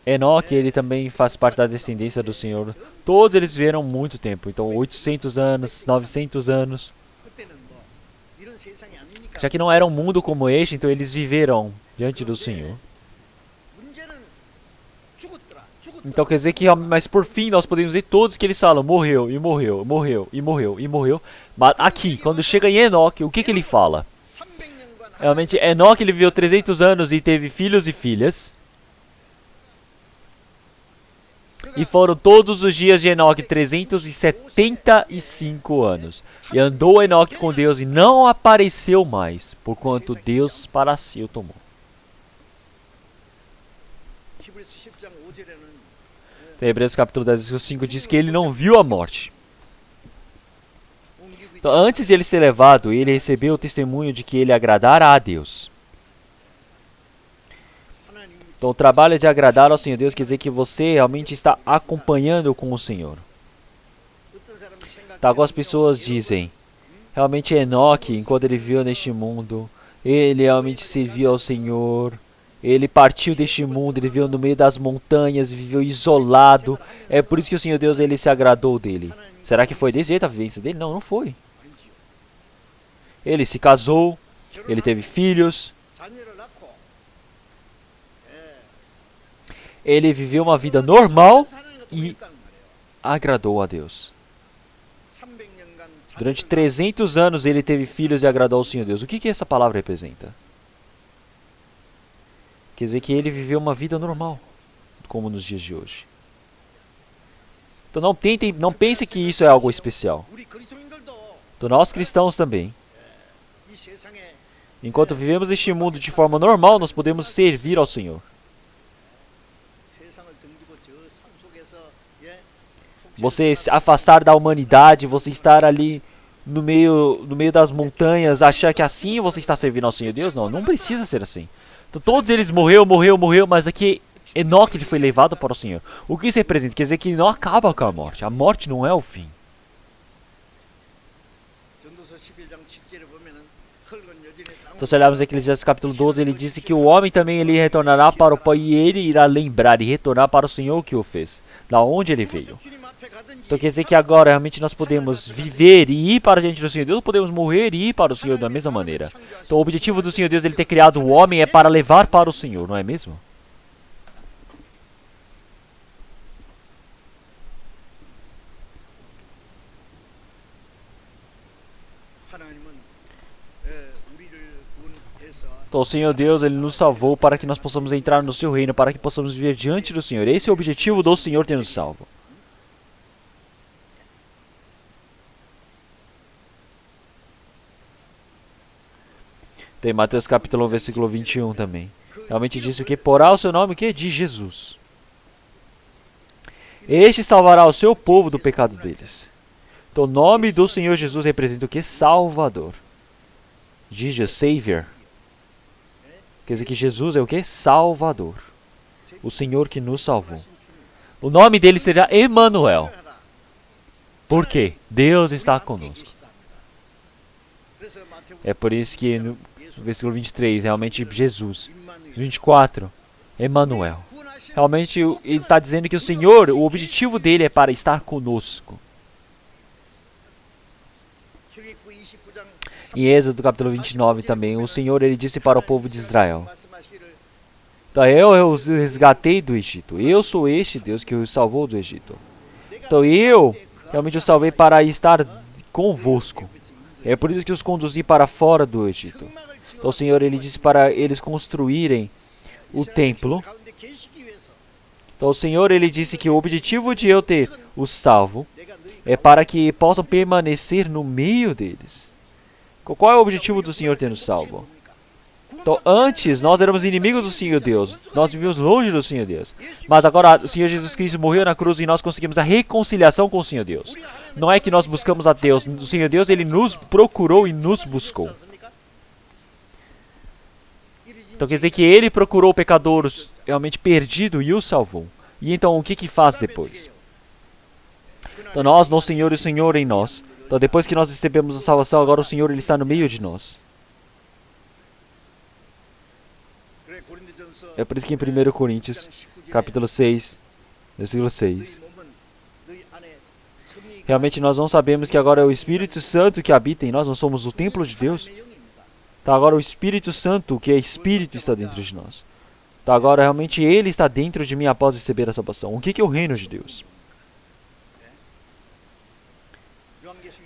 Enoque, ele também faz parte da descendência do Senhor. Todos eles viveram muito tempo, então 800 anos, 900 anos. Já que não era um mundo como este, então eles viveram diante do Senhor. Então quer dizer que, mas por fim nós podemos ver todos que eles falam, morreu, e morreu, morreu, e morreu, e morreu. Mas aqui, quando chega em Enoque, o que ele fala? Realmente, Enoque, ele viveu 300 anos e teve filhos e filhas. E foram todos os dias de Enoque 375 anos. E andou Enoque com Deus e não apareceu mais, porquanto Deus para si o tomou. Hebreus capítulo 10, versículo 5 diz que ele não viu a morte. Então, antes de ele ser levado, ele recebeu o testemunho de que ele agradara a Deus. Então, o trabalho de agradar ao Senhor Deus quer dizer que você realmente está acompanhando com o Senhor. Tá, algumas pessoas dizem, realmente Enoque, enquanto ele viveu neste mundo, ele realmente serviu ao Senhor. Ele partiu deste mundo, ele viveu no meio das montanhas, viveu isolado. É por isso que o Senhor Deus, ele se agradou dele. Será que foi desse jeito a vivência dele? Não, não foi. Ele se casou, ele teve filhos. Ele viveu uma vida normal e agradou a Deus. Durante 300 anos ele teve filhos e agradou ao Senhor Deus. O que essa palavra representa? Quer dizer que ele viveu uma vida normal, como nos dias de hoje. Então não pense que isso é algo especial. Então nós cristãos também, enquanto vivemos neste mundo de forma normal, nós podemos servir ao Senhor. Você se afastar da humanidade, você estar ali no meio das montanhas, achar que assim você está servindo ao Senhor Deus? Não, não precisa ser assim. Então, todos eles morreu, mas aqui Enoque ele foi levado para o Senhor. O que isso representa? Quer dizer que não acaba com a morte. A morte não é o fim. Então, se olharmos Eclesiastes capítulo 12, ele disse que o homem também ele retornará para o pó e ele irá lembrar e retornar para o Senhor que o fez, da onde ele veio. Então quer dizer que agora realmente nós podemos viver e ir para diante do Senhor Deus, ou podemos morrer e ir para o Senhor da mesma maneira. Então o objetivo do Senhor Deus, ele ter criado o homem é para levar para o Senhor, não é mesmo? Então o Senhor Deus, ele nos salvou para que nós possamos entrar no seu reino, para que possamos viver diante do Senhor. Esse é o objetivo do Senhor ter nos salvo. Tem Mateus capítulo 1, versículo 21 também. Realmente diz o que? Porá o seu nome o que? De Jesus. Este salvará o seu povo do pecado deles. Então o nome do Senhor Jesus representa o que? Salvador. Jesus, Savior. Quer dizer que Jesus é o que? Salvador. O Senhor que nos salvou. O nome dele será Emanuel. Por quê? Deus está conosco. É por isso que no versículo 23, realmente Jesus. 24, Emanuel. Realmente ele está dizendo que o Senhor, o objetivo dele é para estar conosco. Em Êxodo capítulo 29 também, o Senhor ele disse para o povo de Israel: então eu os resgatei do Egito. Eu sou este Deus que os salvou do Egito. Então eu realmente os salvei para estar convosco. É por isso que os conduzi para fora do Egito. Então o Senhor ele disse para eles construírem o templo. Então o Senhor ele disse que o objetivo de eu ter os salvo é para que possam permanecer no meio deles. Qual é o objetivo do Senhor ter nos salvo? Então antes nós éramos inimigos do Senhor Deus. Nós vivíamos longe do Senhor Deus. Mas agora o Senhor Jesus Cristo morreu na cruz e nós conseguimos a reconciliação com o Senhor Deus. Não é que nós buscamos a Deus. O Senhor Deus ele nos procurou e nos buscou. Então quer dizer que ele procurou o pecador realmente perdido e o salvou. E então o que faz depois? Então nós no Senhor e o Senhor em nós. Então depois que nós recebemos a salvação, agora o Senhor ele está no meio de nós. É por isso que em 1 Coríntios, capítulo 6, versículo 6. Realmente nós não sabemos que agora é o Espírito Santo que habita em nós, nós somos o templo de Deus. Então agora o Espírito Santo, que é Espírito, está dentro de nós. Então agora realmente ele está dentro de mim após receber a salvação. O que é o reino de Deus?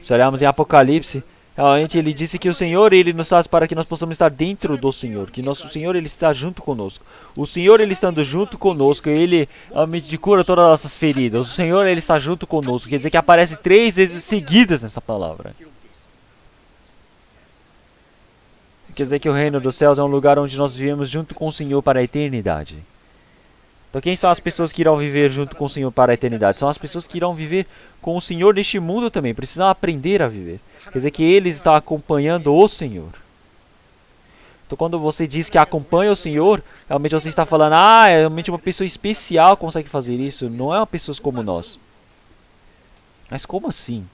Se olharmos em Apocalipse, realmente ele disse que o Senhor ele nos faz para que nós possamos estar dentro do Senhor, que nosso Senhor ele está junto conosco. O Senhor ele estando junto conosco, ele realmente cura todas as nossas feridas. O Senhor ele está junto conosco, quer dizer que aparece 3 vezes seguidas nessa palavra. Quer dizer que o reino dos céus é um lugar onde nós vivemos junto com o Senhor para a eternidade. Então quem são as pessoas que irão viver junto com o Senhor para a eternidade? São as pessoas que irão viver com o Senhor neste mundo também. Precisam aprender a viver. Quer dizer que eles estão acompanhando o Senhor. Então quando você diz que acompanha o Senhor, realmente você está falando, realmente uma pessoa especial consegue fazer isso. Não é uma pessoa como nós. Mas como assim?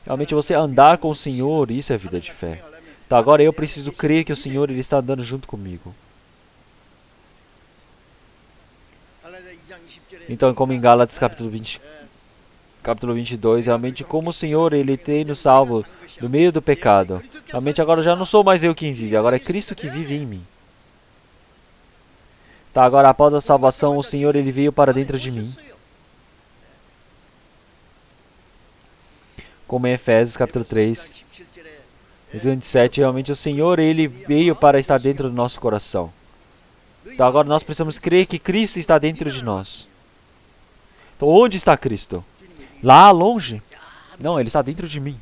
Realmente você andar com o Senhor, isso é vida de fé. Então agora eu preciso crer que o Senhor ele está andando junto comigo. Então como em Gálatas capítulo 22, realmente como o Senhor ele tem nos salvo do meio do pecado. Realmente agora já não sou mais eu quem vive, agora é Cristo que vive em mim. Tá, agora após a salvação o Senhor ele veio para dentro de mim. Como em Efésios capítulo 3, versículo 27, realmente o Senhor ele veio para estar dentro do nosso coração. Então agora nós precisamos crer que Cristo está dentro de nós. Então onde está Cristo? Lá longe? Não, ele está dentro de mim.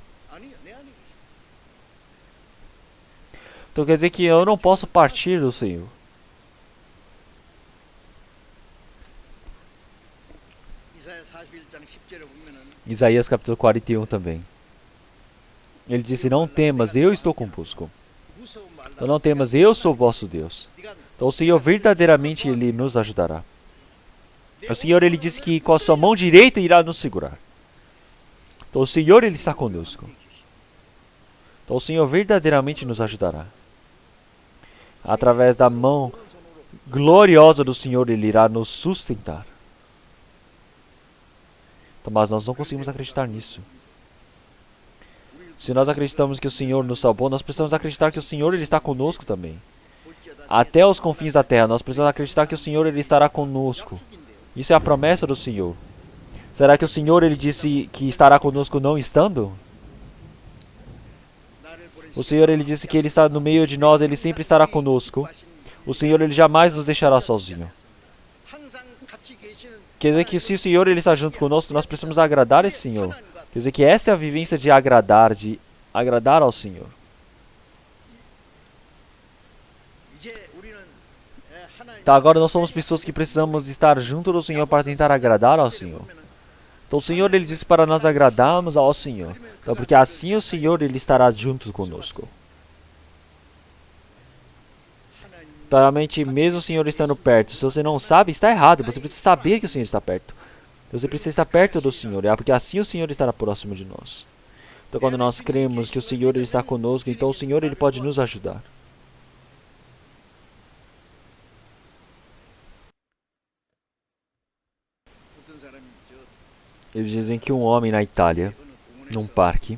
Então quer dizer que eu não posso partir do Senhor. Isaías capítulo 41 também. Ele disse, não temas, eu estou convosco. Então não temas, eu sou vosso Deus. Então o Senhor verdadeiramente ele nos ajudará. O Senhor ele disse que com a sua mão direita irá nos segurar. Então o Senhor, Ele está conosco. Então o Senhor verdadeiramente nos ajudará. Através da mão gloriosa do Senhor, Ele irá nos sustentar. Então, mas nós não conseguimos acreditar nisso. Se nós acreditamos que o Senhor nos salvou, nós precisamos acreditar que o Senhor, Ele está conosco também. Até os confins da terra, nós precisamos acreditar que o Senhor, Ele estará conosco. Isso é a promessa do Senhor. Será que o Senhor, Ele disse que estará conosco não estando? O Senhor, Ele disse que Ele está no meio de nós, Ele sempre estará conosco. O Senhor, Ele jamais nos deixará sozinho. Quer dizer que se o Senhor, Ele está junto conosco, nós precisamos agradar esse Senhor. Quer dizer que esta é a vivência de agradar ao Senhor. Então agora nós somos pessoas que precisamos estar junto do Senhor para tentar agradar ao Senhor. Então o Senhor, Ele disse para nós agradarmos ao Senhor. Então porque assim o Senhor, Ele estará junto conosco. Então realmente, mesmo o Senhor estando perto, se você não sabe, está errado. Você precisa saber que o Senhor está perto. Você precisa estar perto do Senhor, porque assim o Senhor estará próximo de nós. Então quando nós cremos que o Senhor, Ele está conosco, então o Senhor, Ele pode nos ajudar. Eles dizem que um homem na Itália, num parque,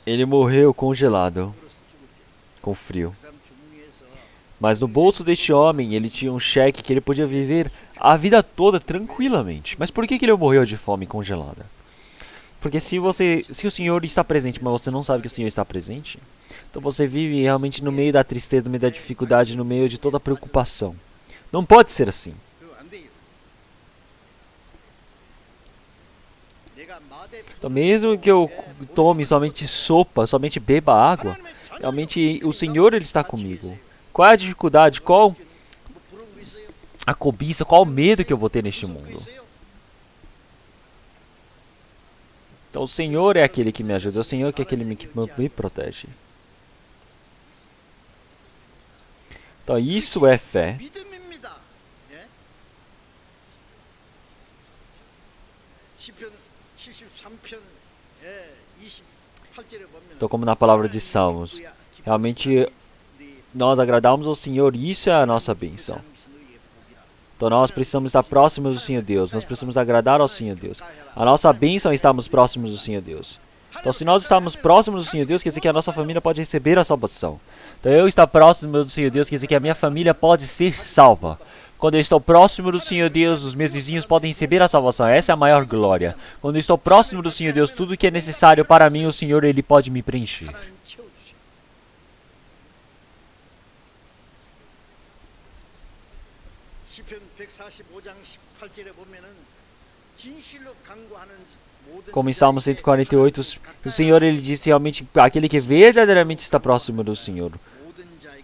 ele morreu congelado, com frio. Mas no bolso deste homem, ele tinha um cheque que ele podia viver a vida toda tranquilamente. Mas por que ele morreu de fome congelada? Porque se o Senhor está presente, mas você não sabe que o Senhor está presente, então você vive realmente no meio da tristeza, no meio da dificuldade, no meio de toda a preocupação. Não pode ser assim. Então mesmo que eu tome somente sopa, somente beba água, realmente o Senhor, Ele está comigo. Qual é a dificuldade? Qual a cobiça? Qual o medo que eu vou ter neste mundo? Então o Senhor é aquele que me ajuda, o Senhor que é aquele que me protege. Então isso é fé. Então como na palavra de Salmos, realmente nós agradamos ao Senhor e isso é a nossa bênção. Então nós precisamos estar próximos do Senhor Deus, nós precisamos agradar ao Senhor Deus. A nossa bênção é estarmos próximos do Senhor Deus. Então se nós estamos próximos do Senhor Deus, quer dizer que a nossa família pode receber a salvação. Então eu estar próximo do Senhor Deus, quer dizer que a minha família pode ser salva. Quando eu estou próximo do Senhor Deus, os meus vizinhos podem receber a salvação. Essa é a maior glória. Quando eu estou próximo do Senhor Deus, tudo que é necessário para mim, o Senhor, Ele pode me preencher. Como em Salmo 148, o Senhor, Ele disse realmente, aquele que verdadeiramente está próximo do Senhor.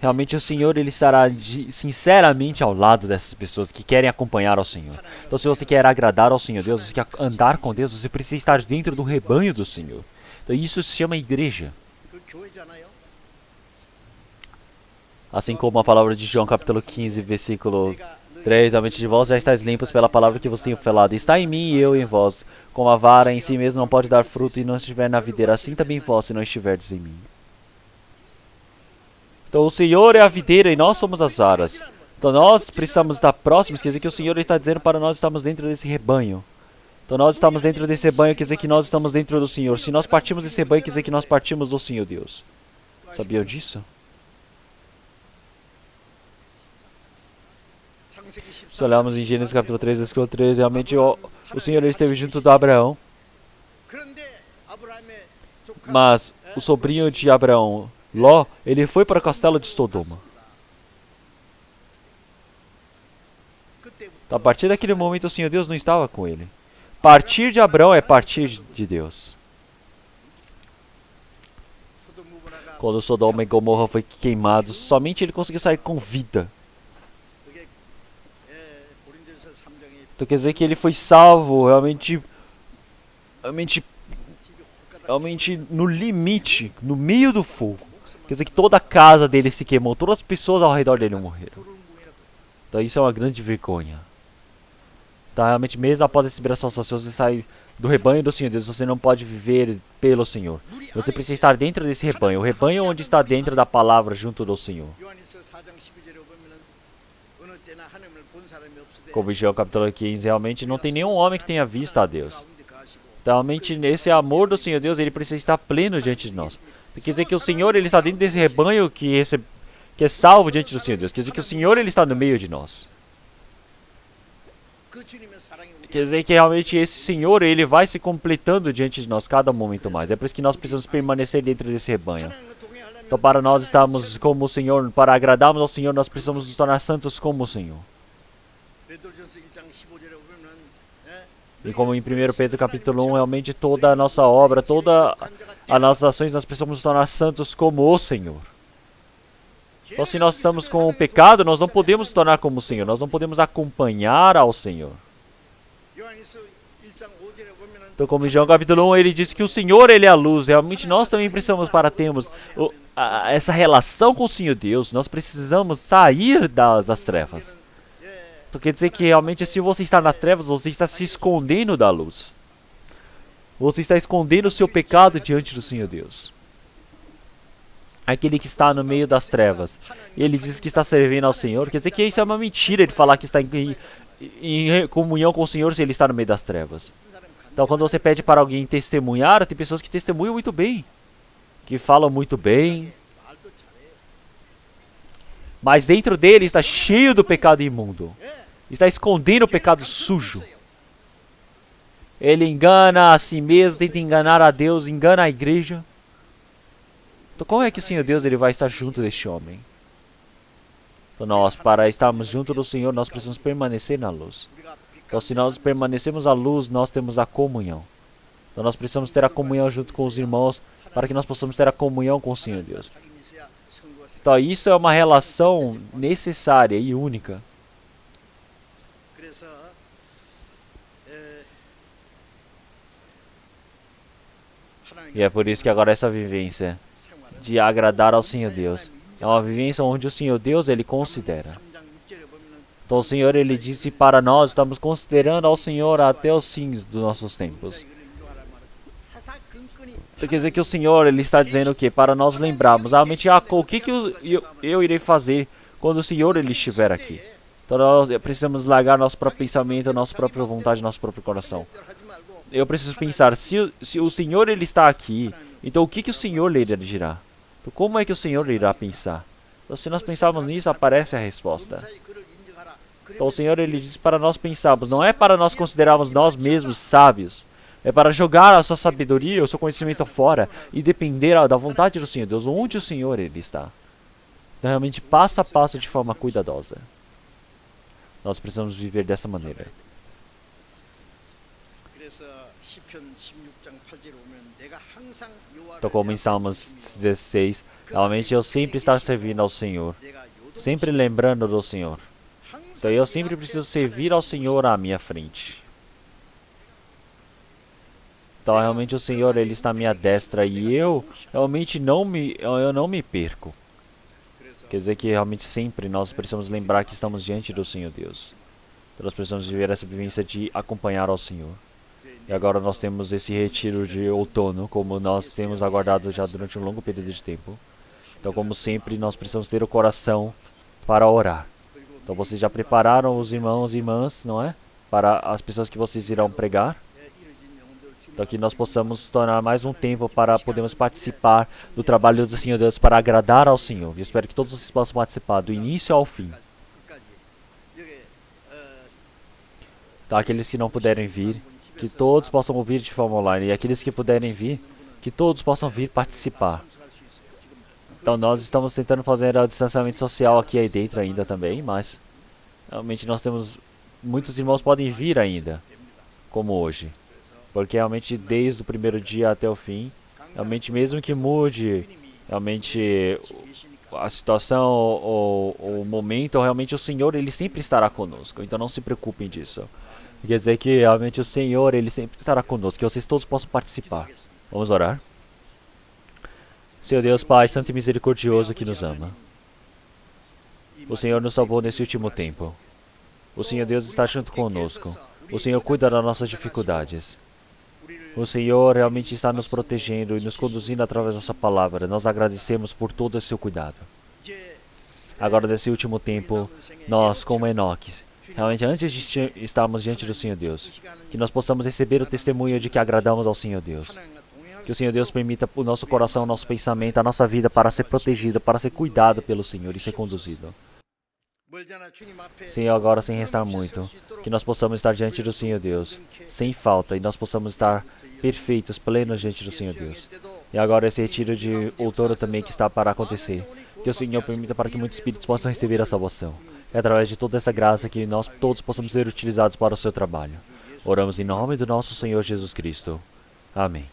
Realmente o Senhor, Ele estará sinceramente ao lado dessas pessoas que querem acompanhar ao Senhor. Então se você quer agradar ao Senhor Deus, você quer andar com Deus, você precisa estar dentro do rebanho do Senhor. Então isso se chama igreja. Assim como a palavra de João capítulo 15, versículo 3, realmente de vós já estáis limpos pela palavra que vos tenho falado. Está em mim e eu em vós. Como a vara em si mesmo não pode dar fruto e não estiver na videira, assim também vós, se não estiverdes em mim. Então o Senhor é a videira e nós somos as varas. Então nós precisamos estar próximos, quer dizer que o Senhor está dizendo para nós estarmos dentro desse rebanho. Então nós estamos dentro desse rebanho, quer dizer que nós estamos dentro do Senhor. Se nós partimos desse rebanho, quer dizer que nós partimos do Senhor Deus. Sabiam disso? Se olharmos em Gênesis capítulo 3, versículo 13, realmente o Senhor, Ele esteve junto de Abraão. Mas o sobrinho de Abraão, Ló, ele foi para o castelo de Sodoma. Então, a partir daquele momento, o Senhor Deus não estava com ele. Partir de Abraão é partir de Deus. Quando Sodoma e Gomorra foi queimado, somente ele conseguiu sair com vida. Então quer dizer que ele foi salvo realmente no limite, no meio do fogo. Quer dizer que toda a casa dele se queimou, todas as pessoas ao redor dele morreram. Então isso é uma grande vergonha. Então, realmente, mesmo após essa liberação social, você sai do rebanho do Senhor Deus, você não pode viver pelo Senhor. Você precisa estar dentro desse rebanho. O rebanho onde está dentro da palavra junto do Senhor. Como em João capítulo 15, realmente não tem nenhum homem que tenha visto a Deus. Então, realmente, esse amor do Senhor Deus, ele precisa estar pleno diante de nós. Quer dizer que o Senhor, ele está dentro desse rebanho que é salvo diante do Senhor Deus. Quer dizer que o Senhor, ele está no meio de nós. Quer dizer que realmente esse Senhor, ele vai se completando diante de nós cada momento mais. É por isso que nós precisamos permanecer dentro desse rebanho. Então, para nós estarmos como o Senhor, para agradarmos ao Senhor, nós precisamos nos tornar santos como o Senhor. E como em 1 Pedro capítulo 1, realmente toda a nossa obra, todas as nossas ações, nós precisamos nos tornar santos como o Senhor. Então, se nós estamos com o pecado, nós não podemos nos tornar como o Senhor. Nós não podemos acompanhar ao Senhor. Então, como em João capítulo 1, ele diz que o Senhor, ele é a luz. Realmente, nós também precisamos, para termos essa relação com o Senhor Deus, nós precisamos sair das trevas. Então, quer dizer que, realmente, se você está nas trevas, você está se escondendo da luz. Você está escondendo o seu pecado diante do Senhor Deus. Aquele que está no meio das trevas, e ele diz que está servindo ao Senhor, quer dizer que isso é uma mentira de falar que está em comunhão com o Senhor se ele está no meio das trevas. Então, quando você pede para alguém testemunhar, tem pessoas que testemunham muito bem, que falam muito bem, mas dentro dele está cheio do pecado imundo, está escondendo o pecado sujo. Ele engana a si mesmo, tenta enganar a Deus, engana a igreja. Então, como é que o Senhor Deus, ele vai estar junto deste homem? Então, nós, para estarmos junto do Senhor, nós precisamos permanecer na luz. Então, se nós permanecemos à luz, nós temos a comunhão. Então, nós precisamos ter a comunhão junto com os irmãos, para que nós possamos ter a comunhão com o Senhor Deus. Então, isso é uma relação necessária e única. E é por isso que agora essa vivência de agradar ao Senhor Deus é uma vivência onde o Senhor Deus, ele considera. Então o Senhor, ele disse para nós, estamos considerando ao Senhor até os fins dos nossos tempos. Então, quer dizer que o Senhor, ele está dizendo o quê? Para nós lembrarmos, realmente, o que eu irei fazer quando o Senhor, ele estiver aqui. Então nós precisamos largar nosso próprio pensamento, nossa própria vontade, nosso próprio coração. Eu preciso pensar, se o Senhor, ele está aqui, então o que o Senhor lhe dirá? Então, como é que o Senhor irá pensar? Então, se nós pensarmos nisso, aparece a resposta. Então, o Senhor, ele diz para nós pensarmos, não é para nós considerarmos nós mesmos sábios, é para jogar a sua sabedoria, o seu conhecimento fora e depender da vontade do Senhor Deus, onde o Senhor, ele está. Então, realmente, passo a passo, de forma cuidadosa. Nós precisamos viver dessa maneira. Então, como em Salmos 16, realmente eu sempre estar servindo ao Senhor, sempre lembrando do Senhor. Então eu sempre preciso servir ao Senhor à minha frente. Então realmente o Senhor, ele está à minha destra e eu realmente não me perco. Quer dizer que realmente sempre nós precisamos lembrar que estamos diante do Senhor Deus. Então nós precisamos viver essa vivência de acompanhar ao Senhor. E agora nós temos esse retiro de outono, como nós temos aguardado já durante um longo período de tempo. Então, como sempre, nós precisamos ter o coração para orar. Então, vocês já prepararam os irmãos e irmãs, não é? Para as pessoas que vocês irão pregar. Então, que nós possamos tornar mais um tempo para podermos participar do trabalho do Senhor Deus, para agradar ao Senhor. E espero que todos vocês possam participar, do início ao fim. Então, aqueles que não puderem vir, que todos possam ouvir de forma online. E aqueles que puderem vir, que todos possam vir participar. Então nós estamos tentando fazer o distanciamento social aqui aí dentro ainda também, mas realmente nós temos, muitos irmãos podem vir ainda, como hoje. Porque realmente desde o primeiro dia até o fim, realmente mesmo que mude, realmente a situação, o momento, realmente o Senhor, ele sempre estará conosco. Então não se preocupem disso. Quer dizer que realmente o Senhor, ele sempre estará conosco, que vocês todos possam participar. Vamos orar. Senhor Deus, Pai Santo e Misericordioso que nos ama. O Senhor nos salvou nesse último tempo. O Senhor Deus está junto conosco. O Senhor cuida das nossas dificuldades. O Senhor realmente está nos protegendo e nos conduzindo através dessa palavra. Nós agradecemos por todo esse seu cuidado. Agora, nesse último tempo, nós, como Enoque, realmente antes de estarmos diante do Senhor Deus, que nós possamos receber o testemunho de que agradamos ao Senhor Deus. Que o Senhor Deus permita o nosso coração, o nosso pensamento, a nossa vida para ser protegida, para ser cuidado pelo Senhor e ser conduzido. Senhor, agora sem restar muito, que nós possamos estar diante do Senhor Deus, sem falta, e nós possamos estar perfeitos, plenos diante do Senhor Deus. E agora esse retiro de outono também que está para acontecer. Que o Senhor permita para que muitos espíritos possam receber a salvação. E através de toda essa graça que nós todos possamos ser utilizados para o seu trabalho. Oramos em nome do nosso Senhor Jesus Cristo. Amém.